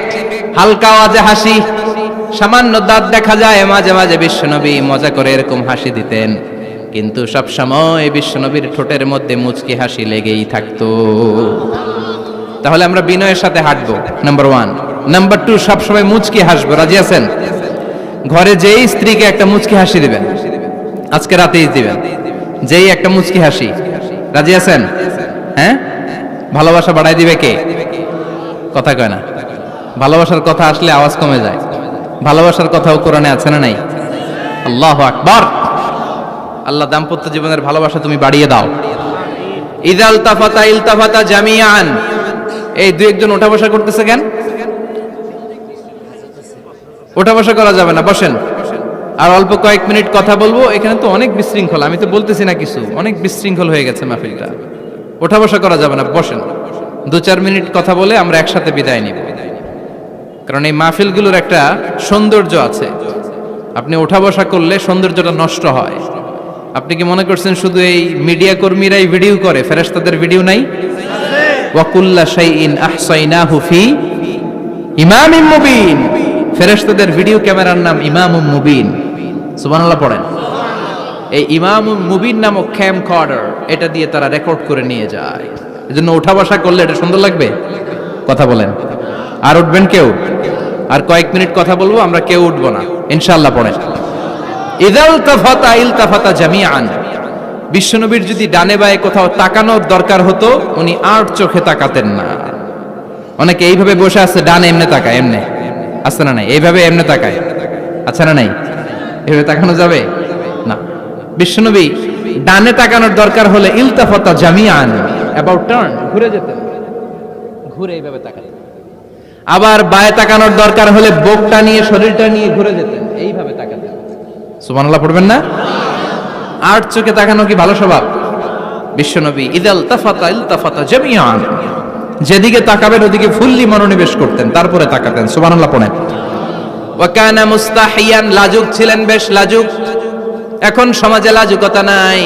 হালকা আওয়াজে হাসি, সামান্য দাঁত দেখা যায়, মাঝে মাঝে বিশ্বনবী মজা করে এরকম হাসি দিতেন, কিন্তু সব সময় বিশ্বনবীর ঠোঁটের মধ্যে মুচকি হাসি লেগেই থাকতো। তাহলে আমরা বিনয়ের সাথে হাঁটবো, নাম্বার 1। নাম্বার 2, সবসময় মুচকি হাসবো। রাজি আছেন? ঘরে যেই স্ত্রীকে একটা মুচকি হাসি দিবেন, আজকে রাতেই দিবেন, যেই একটা মুচকি হাসি। রাজি আছেন? হ্যাঁ, ভালোবাসা বাড়াই দিবে কে? কথা কয় না। ভালোবাসার কথা আসলে আওয়াজ কমে যায়। ভালোবাসার কথাও কোরআনে আছে না নাই? আল্লাহু আকবার। আল্লাহ দাম্পত্য জীবনের ভালোবাসা তুমি বাড়িয়ে দাও। ইদাল তাফাতা ইলতাফাতা জামিআন। এই দুই একজন ওঠা বসা করতেছে কেন? ওঠা বসা করা যাবে না, বসেন। আর অল্প কয়েক মিনিট কথা বলবো। এখানে তো অনেক বিশৃঙ্খল, আমি তো বলতেছি না কিছু, অনেক বিশৃঙ্খল হয়ে গেছে মাহফিলটা। ওঠা বসা করা যাবে না, বসেন। 2-4 মিনিট কথা বলে আমরা একসাথে বিদায় নিব। কারণ এই মাহফিলগুলোর একটা সৌন্দর্য আছে, আপনি ওঠা বসা করলে সৌন্দর্যটা নষ্ট হয়। আপনি কি মনে করছেন শুধু এই মিডিয়া কর্মীরাই ভিডিও করে, ফেরেশতাদের ভিডিও নাই? ওয়া কুল্লা শাইইন আহসাইনাহু ফি ইমামিম মুবিন। ফেরেশতাদের ভিডিও ক্যামেরার নাম ইমামুম মুবিন। সুবহানাল্লাহ পড়েন। এই ইমামুম মুবিন নামক ক্যামকর্ডার, এটা দিয়ে তারা রেকর্ড করে নিয়ে যায়। এজন্য ওঠা বসা করলে এটা সুন্দর লাগবে। কথা বলেন। আর উঠবেন কেউ? আর কয়েক মিনিট কথা বলবো, আমরা কেউ উঠবো না ইনশাআল্লাহ। পড়েন। ইদাল তাফাতা ইলতাফাতা জামিআন। বিশ্বনবীর যদি ডানে বায়ে কোথাও তাকানোর দরকার হতো, উনি আর চোখে তাকাতেন না। অনেকে এইভাবে বসে আছে, ডানে এমনে তাকায়, এমনে আছে না নাই? এইভাবে এমনে তাকায়, আছে না নাই? এইভাবে তাকানো যাবে না। বিশ্বনবী ডানে তাকানোর দরকার হলে ইলতাফাতা জামিআন, অ্যাবাউট টার্ন, ঘুরে যেতেন, ঘুরে এইভাবে তাকাতেন। আবার বায়ে তাকানোর দরকার হলে বুকটা নিয়ে, শরীরটা নিয়ে ঘুরে যেতেন, এইভাবে তাকাতেন। সুবহানাল্লাহ পড়বেন না? আর চোখে তাকানো কি ভালো স্বভাব? বিশ্বনবী ইদাল তাফাতা ইলতাফাতা জামিআন, যেদিকে তাকাবেন ওদিকে ফুল্লি মনোনিবেশ করতেন, তারপরে তাকাতেন। সুবহানাল্লাহ পড়েন। ওয়া কানা মুস্তাহিয়ান, লাজুক ছিলেন, বেশ লাজুক। এখন সমাজে লাজুকতা নাই,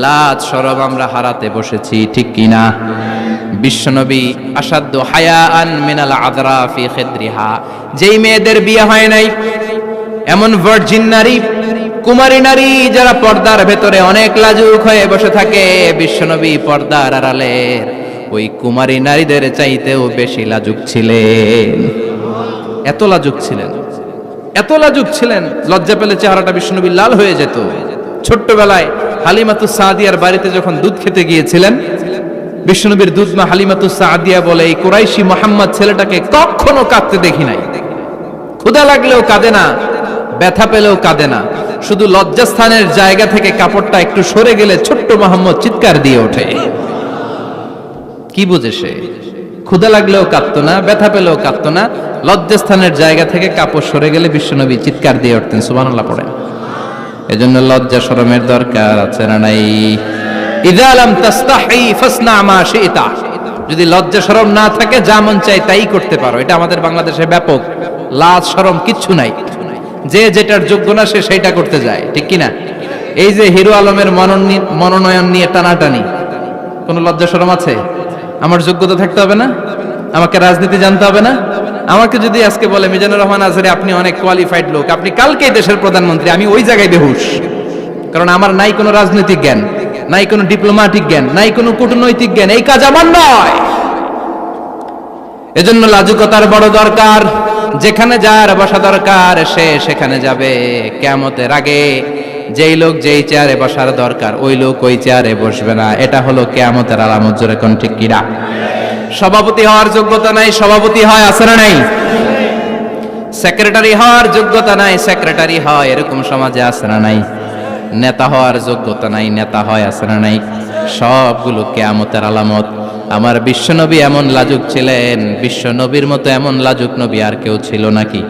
লাজ শরম আমরা হারাতে বসেছি, ঠিক কি না? বিশ্বনবী আসাদ্দু হায়াআন মিনাল আযরা ফি খিদরিহা, যেই মেয়েদের বিয়ে হয় নাই, এমন ভার্জিন নারী, কুমারী নারী যারা পর্দার ভেতরে অনেক লাজুক হয়ে বসে থাকে, বিশ্বনবী পর্দার আড়ালের ওই কুমারী নারীদের চাইতেও বেশি লাজুক ছিলেন। এত লাজুক ছিলেন, এত লাজুক ছিলেন, লজ্জা পেলে চেহারাটা বিশ্বনবী লাল হয়ে যেত। ছোট্টবেলায় হালিমাতুস সাদিয়ার বাড়িতে যখন দুধ খেতে গিয়েছিলেন, বিশ্বনবীর দুধমা হালিমাতুস সাদিয়া বলে, এই কুরাইশি মুহাম্মদ ছেলেটাকে কখনো কাঁদতে দেখি নাই। ক্ষুধা লাগলেও কাঁদে না, ব্যথা পেলেও কাঁদে না, শুধু লজ্জাস্থানের জায়গা থেকে কাপড়টা একটু সরে গেলে ছোট্ট মুহাম্মদ চিৎকার দিয়ে ওঠে। কি বুঝে সে? ক্ষুধা লাগলেও কাঁদতো না, ব্যথা পেলেও কাঁদতো না, লজ্জাস্থানের জায়গা থেকে কাপড় সরে গেলে বিশ্বনবী চিৎকার দিয়ে উঠতেন। সুবহানাল্লাহ পড়েন। এজন্য লজ্জা শরমের দরকার আছে না নাই? ইযা লাম তাস্তাহি ফাসনা মা শিতা। যদি লজ্জা শরম না থাকে, যা মন চায় তাই করতে পারো। এটা আমাদের বাংলাদেশে ব্যাপক। লাজ শরম কিচ্ছু নাই, যে যেটার যোগ্য না সে সেইটা করতে যায়, ঠিক কি না? এই যে হিরো আলমের মনোনয়ন নিয়ে টানাটানি, কোনো লজ্জা শরম আছে? আমার যোগ্যতা থাকতে হবে না? আমাকে রাজনীতি জানতে হবে না? আমাকে যদি আজকে বলে মিজানুর রহমান আজহারি আপনি অনেক কোয়ালিফাইড লোক, আপনি কালকেই দেশের প্রধানমন্ত্রী, আমি ওই জায়গায় বেহুশ। কারণ আমার নাই কোনো রাজনৈতিক জ্ঞান, নাই কোনো ডিপ্লোম্যাটিক জ্ঞান, নাই কোনো কূটনৈতিক জ্ঞান, এই কাজ আমার নয়। এজন্য লাজুকতার বড় দরকার। যেখানে যার বসা দরকার সে সেখানে যাবে। কিয়ামতের আগে যেই লোক যেই চেয়ারে বসার দরকার ওই লোক ওই চেয়ারে বসবে না। এটা হলো কিয়ামতের আলামত। জোরে কোন ঠিক কিনা? সভাপতি হওয়ার যোগ্যতা নাই, সভাপতি হয়, আছে না নাই? সেক্রেটারি হওয়ার যোগ্যতা নাই, সেক্রেটারি হয়, এরকম সমাজে আছে না নাই? নেতা হওয়ার যোগ্যতা নাই, নেতা হয়, আছে না নাই? সবগুলো কিয়ামতের আলামত। আমার বিশ্বনবী এমন লাজুক ছিলেন, বিশ্বনবীর মতো এমন লাজুক নবী আর কেউ ছিল নাকি?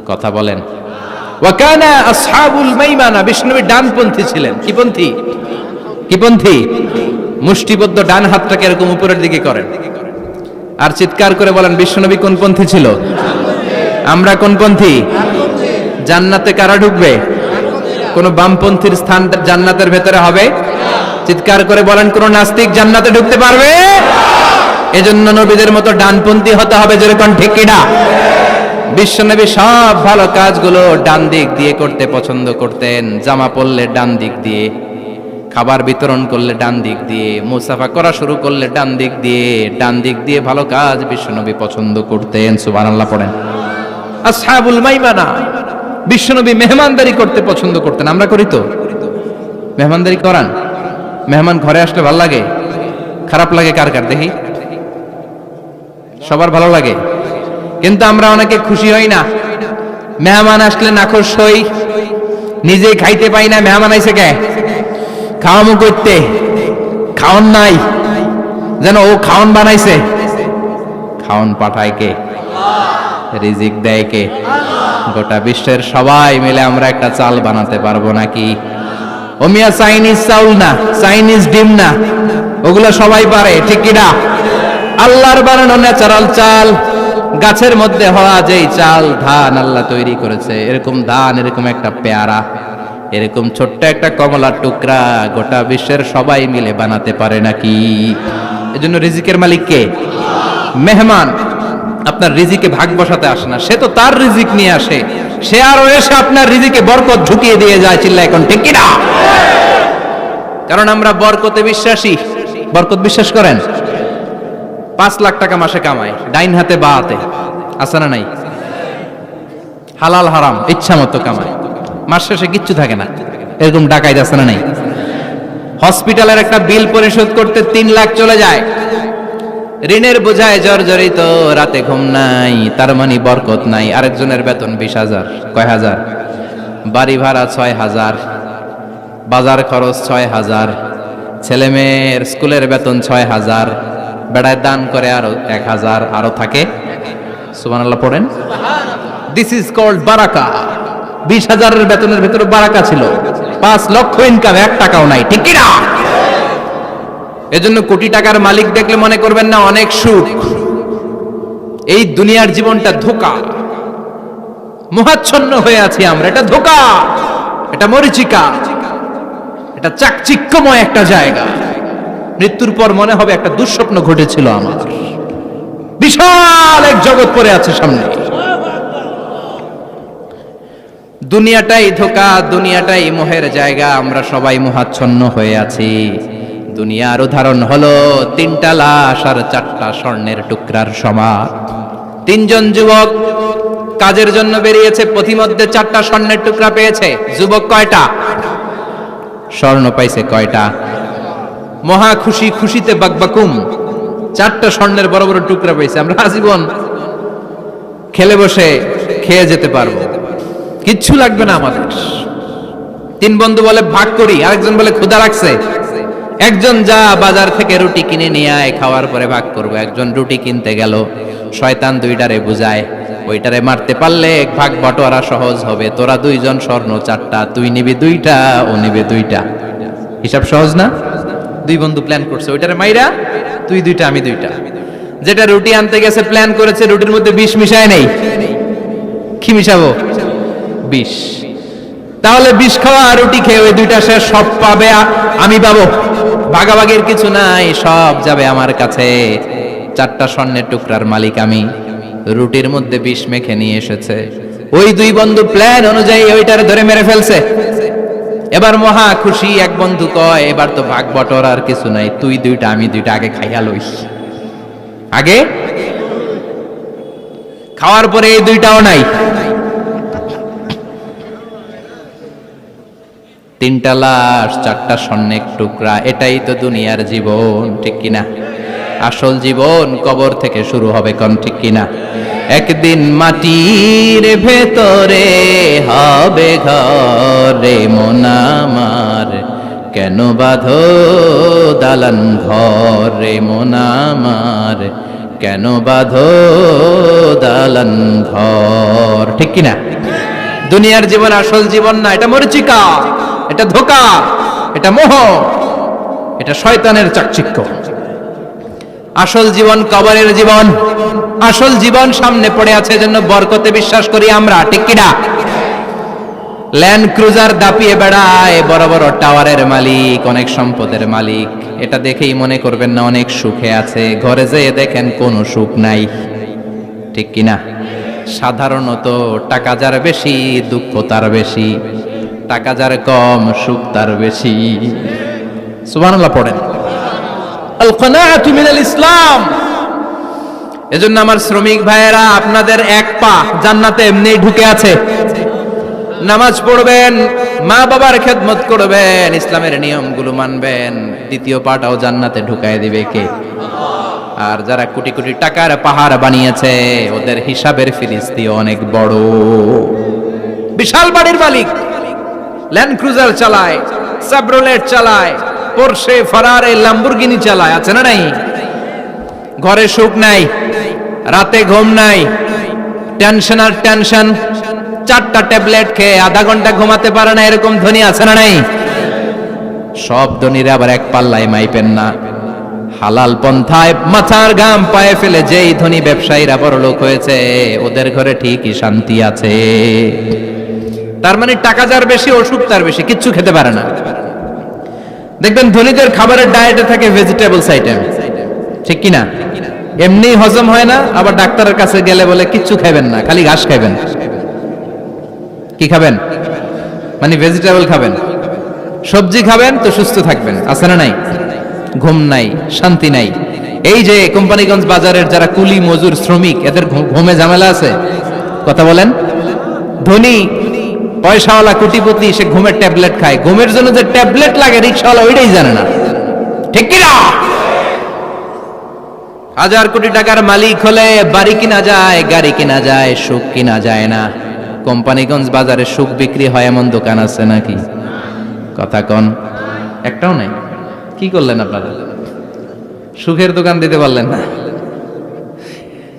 কথা বলেন। ওয়া কানা আসহাবুল মাইমানা, বিশ্বনবী ডানপন্থী ছিলেন। কি পন্থী? কি পন্থী? মুষ্টিবদ্ধ ডান হাতটাকে এরকম উপরের দিকে করেন আর চিৎকার করে বলেন, বিশ্বনবী কোন পন্থী ছিল? আমরা কোন পন্থী? জান্নাতে কারা ঢুকবে? কোন বামপন্থীর স্থান জান্নাতের ভেতরে হবে? চিৎকার করে বলেন, কোন নাস্তিক জান্নাতে ঢুকতে পারবে? এজন্য নবীদের মতো ডানপন্থী হতে হবে। যেরকম ঠিক কিনা? বিশ্বনবী সব ভালো কাজগুলো ডান দিক দিয়ে করতে পছন্দ করতেন। জামা পরলে ডান দিক দিয়ে, খাবার বিতরণ করলে ডান দিক দিয়ে, মুসাফা করা শুরু করলে ডান দিক দিয়ে ভালো কাজ বিশ্বনবী পছন্দ করতেন। সুবহানাল্লাহ পড়েন। আসহাবুল মাইমানা, বিশ্বনবী মেহমানদারি করতে পছন্দ করতেন। আমরা করি তো? মেহমানদারি করান? মেহমান ঘরে আসলে ভালো লাগে? খারাপ লাগে কার কার দেখি? সবার ভালো লাগে, কিন্তু আমরা অনেকে খুশি হই না। মেহমান আসলে নাখোশ হই, নিজে খাইতে পাই না। মেহমান আইছে কে? খাওয়ামু করতে, খাওন নাই, যেন ও খাওন বানাইছে। খাওন পাঠায় কে? রিজিক দেয় কে? গোটা বিশ্বের সবাই মিলে আমরা একটা চাল বানাতে পারবো নাকি? ওমিয়া চাইনিজ চাউল না, চাইনিজ ডিম না, ওগুলো সবাই পারে, ঠিক কিনা? আল্লাহর বানানো ন্যাচারাল চাল, গাছের মধ্যে হওয়া যেই চাল, ধান আল্লাহ তৈরি করেছে, এরকম ধান, এরকম একটা পেয়ারা, এরকম ছোট্ট একটা কমলার টুকরা গোটা বিশ্বের সবাই মিলে বানাতে পারে নাকি? এজন্য রিজিকের মালিক কে? মেহমান আপনার রিজিকে ভাগ বসাতে আসে না, সে তো তার রিজিক নিয়ে আসে, সে আরো এসে আপনার রিজিকে বরকত ঢুকিয়ে দিয়ে যায়। চিল্লা এখন ঠিক কিনা? কারণ আমরা বরকতে বিশ্বাসী। বরকত বিশ্বাস করেন? 5 লাখ টাকা মাসে কামায়, ডাইন হাতে বা হাতে, আছে না নাই? হালাল হারাম ইচ্ছা মতো কামায়, মাস শেষে কিচ্ছু থাকে না, এরকম ডাকাইত আছে না নাই? হসপিটালের একটা বিল পরিশোধ করতে 3 লাখ চলে যায়, ঋণের বোঝায় জর্জরিত, রাতে ঘুম নাই, তার মানে বরকত নাই। আরেকজনের বেতন 20,000, কয় হাজার? বাড়ি ভাড়া 6,000, বাজার খরচ 6,000, ছেলে মেয়ের স্কুলের বেতন 6,000, বেড়ায় দান করে আরো 1,000, আরো থাকে। সুবহানাল্লাহ পড়েন। দিস ইজ কল্ড বারাকা। 20,000-এর বেতনের ভেতরে বারাকা ছিল। 5 লক্ষ ইনকাম, 1 টাকাও নাই, ঠিক কিনা? এজন্য কোটি টাকার মালিক দেখলে মনে করবেন না অনেক সুখ। এই দুনিয়ার জীবনটা ধোঁকা, মোহাচ্ছন্ন হয়ে আছি আমরা। এটা ধোঁকা, এটা মরিচিকা, এটা চাকচিক্যময় একটা জায়গা। মৃত্যুর পর মনে হবে একটা দুঃস্বপ্ন ঘটেছিল আমার, বিশাল এক জগৎ পড়ে আছে সামনে। দুনিয়াটাই ধোঁকা, দুনিয়াটাই মোহের জায়গা, আমরা সবাই মোহাচ্ছন্ন হয়ে আছি। দুনিয়ার উদাহরণ হলো 3টা লাশ আর 4টা স্বর্ণের টুকরার সমান। 3 জন যুবক কাজের জন্য বেরিয়েছে, পথিমধ্যে 4টা স্বর্ণের টুকরা পেয়েছে। যুবক কয়টা? স্বর্ণ পাইছে কয়টা? মহা খুশি, খুশিতে বাকবাকুম, 4টা স্বর্ণের বড় বড় টুকরা পেয়েছে। আমরা আজীবন খেলে বসে খেয়ে যেতে পারবো, কিচ্ছু লাগবে না আমাদের। 3 বন্ধু বলে ভাগ করি, আরেকজন বলে ক্ষুধা লাগছে, একজন যা বাজার থেকে রুটি কিনে নিয়ে আয়, খাওয়ার পরে ভাগ করবো। একজন রুটি কিনতে গেল, শয়তান 2টারে বুঝায়, ওইটারে মারতে পারলে ভাগ বটোয়ারা সহজ হবে। তোরা 2 জন স্বর্ণ 4টা, তুই নিবি 2টা, ও নিবে 2টা। হিসাব সহজ না? 2 বন্ধু প্ল্যান করছে, ওইটারে মাইরা তুই 2টা, আমি 2টা। যেটা রুটি আনতে গেছে প্ল্যান করেছে, রুটির মধ্যে বিষ মিশায় নেই। কি মিশাবো? বিষ। তাহলে বিষ খাওয়া আর রুটি খেয়ে ওই 2টা সে সব পাবে, আমি পাবো। ভাগাভাগির কিছু নাই, সব যাবে আমার কাছে। 4টা স্বর্ণের টুকরার মালিক আমি। রুটির মধ্যে বিষ মেখে নিয়ে এসেছে, ওই 2 বন্ধু প্ল্যান অনুযায়ী ওইটার ধরে মেরে ফেলছে। এবার মহা খুশি। এক বন্ধু কয়, এবার তো ভাগ বটর আর কিছু নাই, তুই 2টা, আমি 2টা, আগে খাইয়া লই। আগে খাওয়ার পরে এই 2টাও নাই। 3টা লাশ, 4টা স্বর্ণের টুকরা, এটাই তো দুনিয়ার জীবন, ঠিক কিনা? আসল জীবন কবর থেকে শুরু হবে, কোন ঠিক কিনা? একদিন মাটির ভেতরে হবে ঘরে মন আমার, কেন বাঁধো দালান ঘরে মন আমার, কেন বাঁধো দালান ঘর, ঠিক কিনা? দুনিয়ার জীবন আসল জীবন না, এটা মরিচিকা, এটা ধোঁকা, এটা মোহ, এটা শয়তানের চাকচিক্য। আসল জীবন কবরের জীবন। আসল জীবন সামনে পড়ে আছে, জন্য বরকতে বিশ্বাস করি আমরা, ঠিক কিনা? ল্যান্ড ক্রুজার দাপিয়ে বেড়ায়, বড় বড় টাওয়ারের মালিক, অনেক সম্পদের মালিক। এটা দেখেই মনে করবেন না অনেক সুখে আছে, ঘরে যেয়ে দেখেন কোনো সুখ নাই, ঠিক কিনা? সাধারণত টাকা যার বেশি দুঃখ তার বেশি, টাকা যার কম সুখ তার বেশি। সুবহানাল্লাহ পড়েন। আল কানাআতু মিনাল ইসলাম। এজন্য আমার শ্রমিক ভাইয়েরা, আপনাদের এক পা জান্নাতে এমনি ঢুকে আছে। নামাজ পড়বেন, মা বাবার খেদমত করবেন, ইসলামের নিয়মগুলো মানবেন, দ্বিতীয় পাটাও জান্নাতে ঢুকায় দিবে কে? আর যারা কোটি কোটি টাকার পাহাড় বানিয়েছে, ওদের হিসাবের ফিরিস্তি অনেক বড়। বিশাল বাড়ির মালিক, ল্যান্ড ক্রুজার চালায়, সাবরোলেট চালায়, পোরশে, ফারারে, ল্যাম্বরগিনি চালায়, আছে না নাই? ঘরে সুখ নাই, রাতে ঘুম নাই, টেনশন আর টেনশন, 4টা ট্যাবলেট খেয়ে আধা ঘন্টা ঘুমাতে পারে না, এরকম ধনী আছে না নাই? সব ধনীরা আবার এক পাল্লায় মাইপেন না। হালাল পন্থায় মাথার ঘাম পায়ে ফেলে যেই ধনী ব্যবসায়ীরা বড়লোক হয়েছে, ওদের ঘরে ঠিকই শান্তি আছে। তার মানে টাকা যার বেশি অসুখ তার বেশি, কিচ্ছু খেতে পারে না। দেখবেন ধনীদের খাবারের ডায়েটে থাকে ভেজিটেবলস আইটেম, ঠিক কিনা? এমনি হজম হয় না, আবার ডাক্তারের কাছে গেলে বলে কিচ্ছু খাবেন না, খালি ঘাস খাবেন। কি খাবেন? মানে ভেজিটেবল খাবেন, সবজি খাবেন তো সুস্থ থাকবেন, আছে না নাই? ঘুম নাই, শান্তি নাই। এই যে কোম্পানিগঞ্জ বাজারের যারা কুলি মজুর শ্রমিক, এদের ঘুমে ঝামেলা আছে? কথা বলেন। ধনী পয়সাওয়ালা কোটিপতি, সে ঘুমের ট্যাবলেট খায়, ঘুমের জন্য যে ট্যাবলেট লাগে রিকশাওয়ালা ওইটাই জানে না, ঠিক কিনা? 1000 কোটি টাকার মালিক হলে বাড়ি কিনা যায়, গাড়ি কিনা যায়, সুখ কিনা যায় না। কোম্পানিগঞ্জ বাজারে সুখ বিক্রি হয় এমন দোকান আছে নাকি? কথা কন, একটাও নাই। কি করলেন আপনারা? সুখের দোকান দিতে পারলেন না।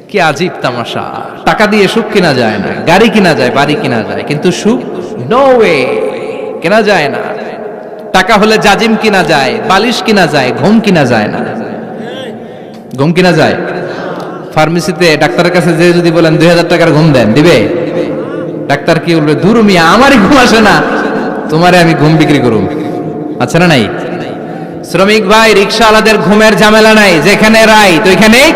কি আজীব তামাশা! টাকা দিয়ে সুখ কিনা যায় না, গাড়ি কিনা যায়, বাড়ি কিনা যায়, কিন্তু সুখ নো ওয়ে, কেনা যায় না। টাকা হলে জাজিম কিনা যায়, বালিশ কিনা যায়, ঘুম কিনা যায় না। ঘুম কিনা যায়? ফার্মেসিতে ডাক্তারের কাছে যে যদি বলেন 2000 টাকার ঘুম দেন, দিবে? ডাক্তার কি বলবে? দূর মিয়া, আমারই ঘুম আসে না, তোমারে আমি ঘুম বিক্রি করুম। আচ্ছা না নাই? শ্রমিক ভাই, রিকশাওয়ালাদের ঘুমের ঝামেলা নাই, যেখানে রাই তো ওইখানেই,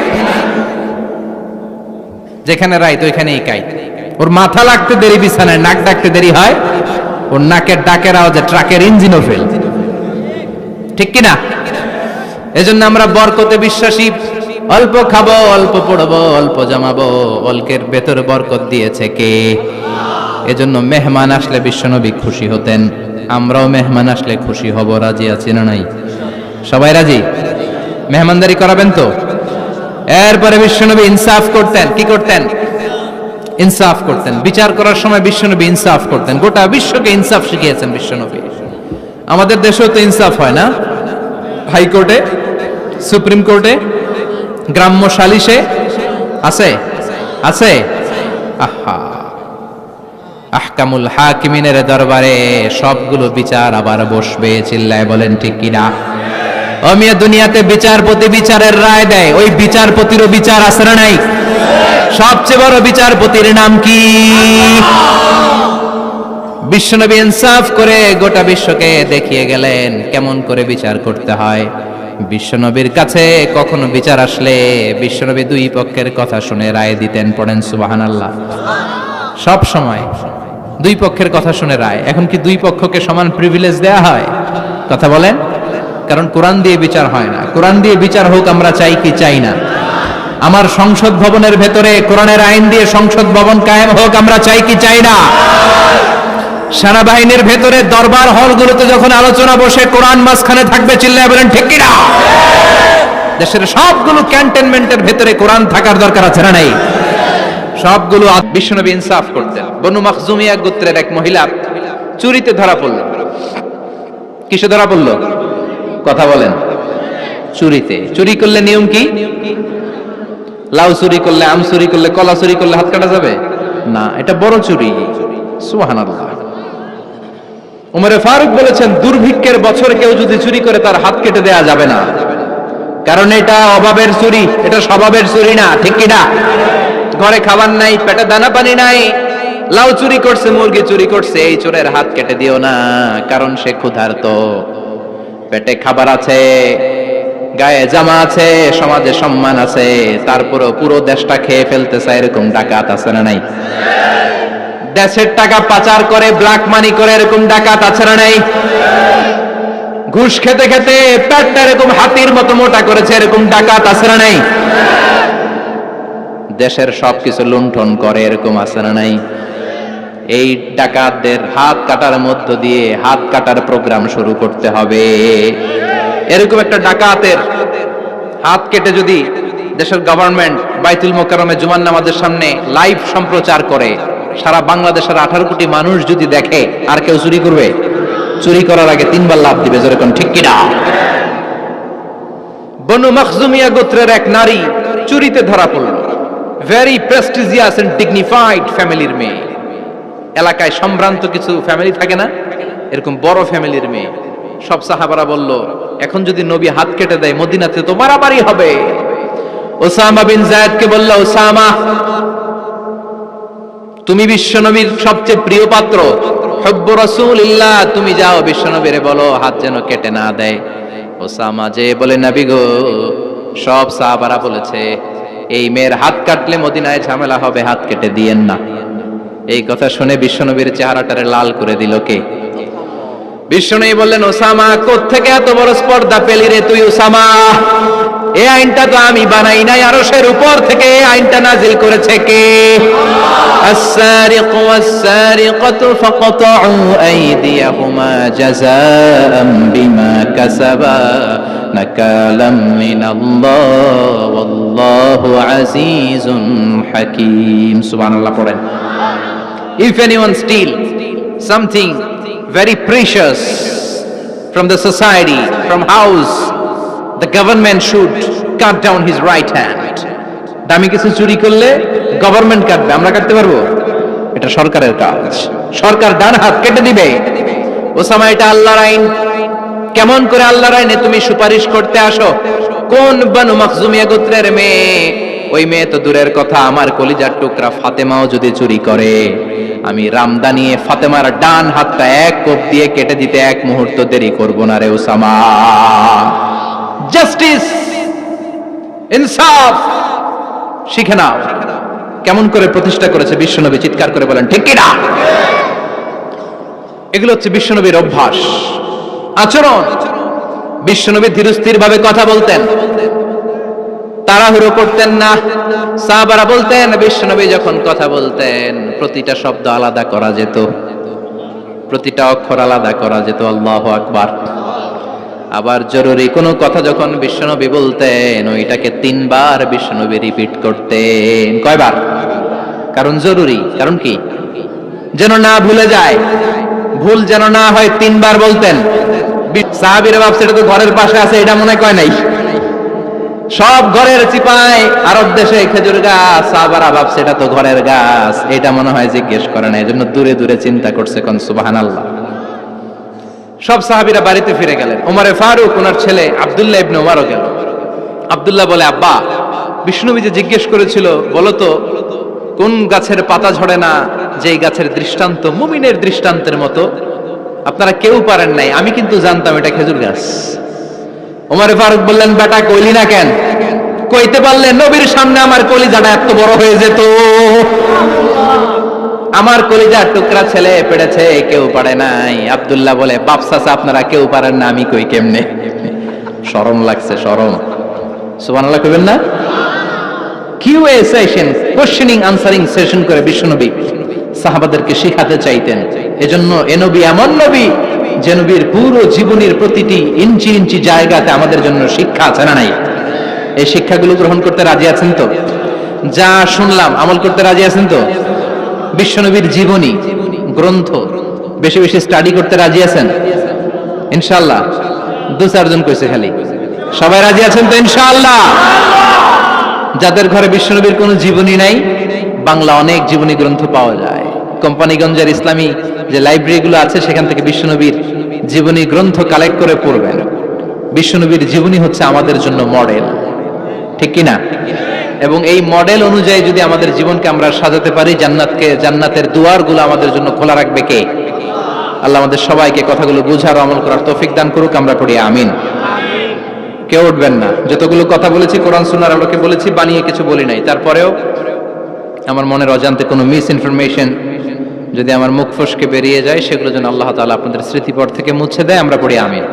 যেখানে রাই তো ওইখানেই কাই। ওর মাথা লাগতে দেরি বিছানায়, নাক ডাকতে দেরি হয়, ওর নাকের ডাকের আওয়াজে ট্রাকের ইঞ্জিনও ফেল, ঠিক কিনা? এজন্য আমরা বরকতে বিশ্বাসী। অল্প খাবো, অল্প পড়বো, অল্প জমাবো, অল্পের ভেতর বরকত দিয়েছে কে? এজন্য মেহমান আসলে বিশ্বনবী খুশি হতেন, আমরাও মেহমান আসলে খুশি হব। রাজি আছি না নাই? সবাই রাজি? মেহমানদারি করাবেন তো? এরপরে বিশ্বনবী ইনসাফ করতেন। কি করতেন? ইনসাফ করতেন। বিচার করার সময় বিশ্বনবী ইনসাফ করতেন। গোটা বিশ্বকে ইনসাফ শিখিয়েছেন বিশ্বনবী। আমাদের দেশেও তো ইনসাফ হয় না? হাইকোর্টে, সুপ্রিম কোর্টে, গ্রাম্য সালিশে আছে, আছে। আহা, আহকামুল হাকিমিনের দরবারে সবগুলো বিচার আবার বসবে। চিল্লায় বলেন ঠিক কিনা? ও মিয়া, দুনিয়াতে বিচারপতি বিচারের রায় দেয়, ওই বিচারপতিরও বিচার আছে না নাই? সবচেয়ে বড় বিচারপতির নাম কি? বিশ্বনবী ইনসাফ করে গোটা বিশ্বকে দেখিয়ে গেলেন কেমন করে বিচার করতে হয়। বিশ্বনবীর কাছে কখনো বিচার আসলে বিশ্বনবী দুই পক্ষের কথা শুনে রায় দিতেন। পড়েন সুবহানাল্লাহ। সব সময় দুই পক্ষের কথা শুনে রায়। এখন কি দুই পক্ষকে সমান প্রিভিলেজ দেয়া হয়? কথা বলেন। কারণ কোরআন দিয়ে বিচার হয় না। কোরআন দিয়ে বিচার হোক আমরা চাই কি চাই না? আমার সংসদ ভবনের ভেতরে কোরআনের আইন দিয়ে সংসদ ভবন কায়েম হোক আমরা চাই কি চাই না? সেনাবাহিনীর ভেতরে দরবার হলগুলোতে যখন আলোচনা বসে কোরআন মাঝখানে থাকবে, চিল্লায় বলেন ঠিক কিনা? দেশের সবগুলো ক্যান্টনমেন্টের ভেতরে কোরআন থাকার দরকার আছে না নাই? সবগুলো। বিশ্বনবী ইনসাফ করতেন। বনু মাখজুমিয়া গোত্রের এক মহিলা চুরিতে ধরা পড়ল। কিসে ধরা পড়ল? কথা বলেন। চুরিতে। চুরি করলে নিয়ম কি? লাউ চুরি করলে, আম চুরি করলে, কলা চুরি করলে হাত কাটা যাবে না, এটা বড় চুরি। সুবহানাল্লাহ। উমরে ফারুক বলেছেন, দুর্ভিক্ষের বছরে কেউ যদি চুরি করে তার হাত কেটে দেয়া যাবে না, কারণ এটা অভাবের চুরি, এটা স্বভাবের চুরি না, ঠিক কিনা? ঘরে খাবার নাই, পেটে দানা পানি নাই, লাউ চুরি করছে, মুরগি চুরি করছে, এই চোরের হাত কেটে দিও না, কারণ সে ক্ষুধার্ত, পেটে খাবার আছে, গায়ে জামা আছে, সমাজে সম্মান আছে, তারপরও পুরো দেশটা খেয়ে ফেলতে চায়, এরকম ডাকাত আছে না নাই? দেশের টাকা পাচার করে, ব্ল্যাক মানি করে, এরকম ডাকাত আছে না নাই? ঘুষ খেতে খেতে পেটটা এরকম হাতির মতো মোটা করেছে, এরকম ডাকাত আছে না নাই? দেশের সবকিছু লুণ্ঠন করে, এরকম আছে না নাই? এই ডাকাতদের হাত কাটার মধ্য দিয়ে হাত কাটার প্রোগ্রাম শুরু করতে হবে। এরকম একটা ডাকাতের হাত কেটে যদি দেশের গভর্নমেন্ট বাইতুল মোকাররমে জুমার নামাজের সামনে লাইভ সম্প্রচার করে, সারা বাংলাদেশের 18 কোটি মানুষ যদি দেখে, আর কেউ চুরি করবে? চুরি করার আগে 3 বার লাফ দিবে, যেরকম ঠিক কিনা? বনু মখজুমিয়া গোত্রের এক নারী চুরিতে ধরা পড়ল। ভেরি প্রেস্টিজিয়াস এন্ড ডিগনিফাইড ফ্যামিলির মেয়ে। এলাকায় সম্ভ্রান্ত কিছু ফ্যামিলি থাকে না, এরকম বড় ফ্যামিলির মেয়ে। সব সাহাবারা বলল, এখন যদি নবী হাত কেটে দেয় মদিনাতে তো মারামারি হবে। ওসামা বিন যায়েদকে বলল, ওসামা, তুমি বিশ্বনবীর সবচেয়ে প্রিয় পাত্র, হুব্বু রাসূলিল্লাহ, তুমি যাও বিশ্বনবীরে বলো হাত যেন কেটে না দেয়। ওসামা যে বলে, নবী গো, সব সাহাবারা বলেছে এই মেয়ের হাত কাটলে মদিনায় ঝামেলা হবে, হাত কেটে দিয়েন না। এই কথা শুনে বিশ্বনবীর চেহারাটারে লাল করে দিল কে? বিশ্বনবী বললেন, ওসামা, কোত্থেকে এত বড় স্পর্ধা পেলি রে তুই ওসামা? এই আইনটা তো আমি বানাই নাই, আরশের উপর থেকে এই আইনটা নাজিল করেছে কে? السارق والسارقة فقطعوا أيديهما جزاء بما كسبا نكالا من الله والله عزيز حكيم. Subhanallah পড়েন। If anyone steal something very precious from the society, from house, the government should cut down his right hand. দামি কিছু চুরি করলে গভর্নমেন্ট কাটবে, আমরা কাটতে পারবো? এটা সরকারের কাজ, সরকার ডান হাত কেটে দিবে। ওসামা, এটা আল্লাহর আইন। কেমন করে আল্লাহর আইনে তুমি সুপারিশ করতে আসো? কোন বনু মখজুমিয়া গোত্রের মেয়ে? ওই মেয়ে তো দূরের কথা, আমার কলিজার টুকরা ফাতেমাও যদি চুরি করে, আমি রামদা নিয়ে ফাতেমার ডান হাতটা এক কোপ দিয়ে কেটে দিতে এক মুহূর্ত দেরি করব না রে ওসামা। জাস্টিস, ইনসাফ শিখে নাও। কেমন করে প্রতিষ্ঠা করেছে বিশ্বনবী, চিৎকার করে বলেন ঠিক কি না? এগুলো হচ্ছে বিশ্বনবীর অভ্যাস, আচরণ। বিশ্বনবী ধীরস্থির ভাবে কথা বলতেন, তাড়াহুড়ো করতেন না। সাহাবারা বলতেন, বিশ্বনবী যখন কথা বলতেন প্রতিটা শব্দ আলাদা করা যেত, প্রতিটা অক্ষর আলাদা করা যেত। আল্লাহু আকবার। আবার জরুরি কোনো কথা যখন বিশ্বনবী বলতেন, ওইটাকে 3 বার বিশ্বনবী রিপিট করতেন। কয়বার? কারণ জরুরি। কারণ কি? যেন না ভুলে যায়, ভুল যেন না হয়, 3 বার বলতেন। সাহাবীরা ভাবছে এটা তো ঘরের পাশে আছে, এটা মনে কয় নাই। সব ঘরের চিপায় আরব দেশে খেজুর গাছ, সাহাবারা ভাবছে এটা তো ঘরের গাছ, এটা মনে হয় জিজ্ঞেস করে না, এজন্য দূরে দূরে চিন্তা করছে। কোন সুবহানাল্লাহ। সব সাহাবীরা বাড়িতে ফিরে গেলেন। ওমরে ফারুক, ওনার ছেলে আব্দুল্লাহ ইবনে ওমরও গেল। আব্দুল্লাহ বলে, আব্বা, বিষ্ণুনবী যে জিজ্ঞেস করেছিল, বলো তো কোন গাছের পাতা ঝরে না, যেই গাছের দৃষ্টান্ত মুমিনের দৃষ্টান্তের মতো? আপনারা কেউ পারেন নাই, আমি কিন্তু জানতাম এটা খেজুর গাছ। ওমরে ফারুক বললেন, বেটা কইলি না কেন? কইতে পারলে নবীর সামনে আমার কলিজাটা এত বড় হয়ে যেত। আমার কলিজার টুকরা ছেলে পেড়েছে, কেউ পারে নাই। আব্দুল্লাহ বলে, বাপ চাচা আপনারা কেউ পারেন না, আমি কই কেমনে? শরম লাগছে, শরম। সুবহানাল্লাহ কইবেন না? QA session, questioning answering session করে বিশ্বনবী সাহাবাদেরকে শিখাতে চাইতেন। এজন্য এ নবী এমন নবী যে নবীর পুরো জীবনের প্রতিটি ইঞ্চি ইঞ্চি জায়গাতে আমাদের জন্য শিক্ষা আছে না নাই? এই শিক্ষাগুলো গ্রহণ করতে রাজি আছেন তো? যা শুনলাম আমল করতে রাজি আছেন তো? বিশ্বনবীর জীবনী গ্রন্থ বেশি বেশি স্টাডি করতে রাজি আছেন ইনশাআল্লাহ? 2-4 জন কইছে খালি। সবাই রাজি আছেন তো ইনশাআল্লাহ? যাদের ঘরে বিশ্বনবীর কোনো জীবনী নাই, বাংলা অনেক জীবনী গ্রন্থ পাওয়া যায়। কোম্পানিগঞ্জের ইসলামী যে লাইব্রেরিগুলো আছে, সেখান থেকে বিশ্বনবীর জীবনী গ্রন্থ কালেক্ট করে পড়বেন। বিশ্বনবীর জীবনী হচ্ছে আমাদের জন্য মডেল, ঠিক কি না? এবং এই মডেল অনুযায়ী যদি আমাদের জীবনকে আমরা সাজাতে পারি, জান্নাতের দুয়ারগুলো আমাদের জন্য খোলা রাখবে কে? আল্লাহ আমাদের সবাইকে কথাগুলো বুঝার, আমল করার তৌফিক দান করুক। আমরা পড়ি আমিন। কেউ উঠবেন না। যতগুলো কথা বলেছি কোরআন সুন্নাহর আলোকে বলেছি, বানিয়ে কিছু বলি নাই। তারপরেও আমার মনের অজান্তে কোনো মিস ইনফরমেশন যদি আমার মুখ ফসকে বেরিয়ে যায়, সেগুলো যেন আল্লাহ তাআলা আপনাদের স্মৃতিপট থেকে মুছে দেয়। আমরা পড়ি আমিন।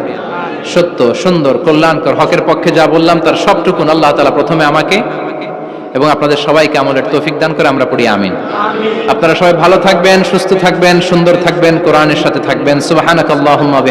সত্য, সুন্দর, কল্যাণকর, হকের পক্ষে যা বললাম তার সবটুকুন আল্লাহ তাআলা প্রথমে আমাকে এবং আপনাদের সবাইকে আমলের তৌফিক দান করে। আমরা পড়ি আমিন। আপনারা সবাই ভালো থাকবেন, সুস্থ থাকবেন, সুন্দর থাকবেন, কোরআনের সাথে থাকবেন। সুবহানাকাল্লাহুম্মা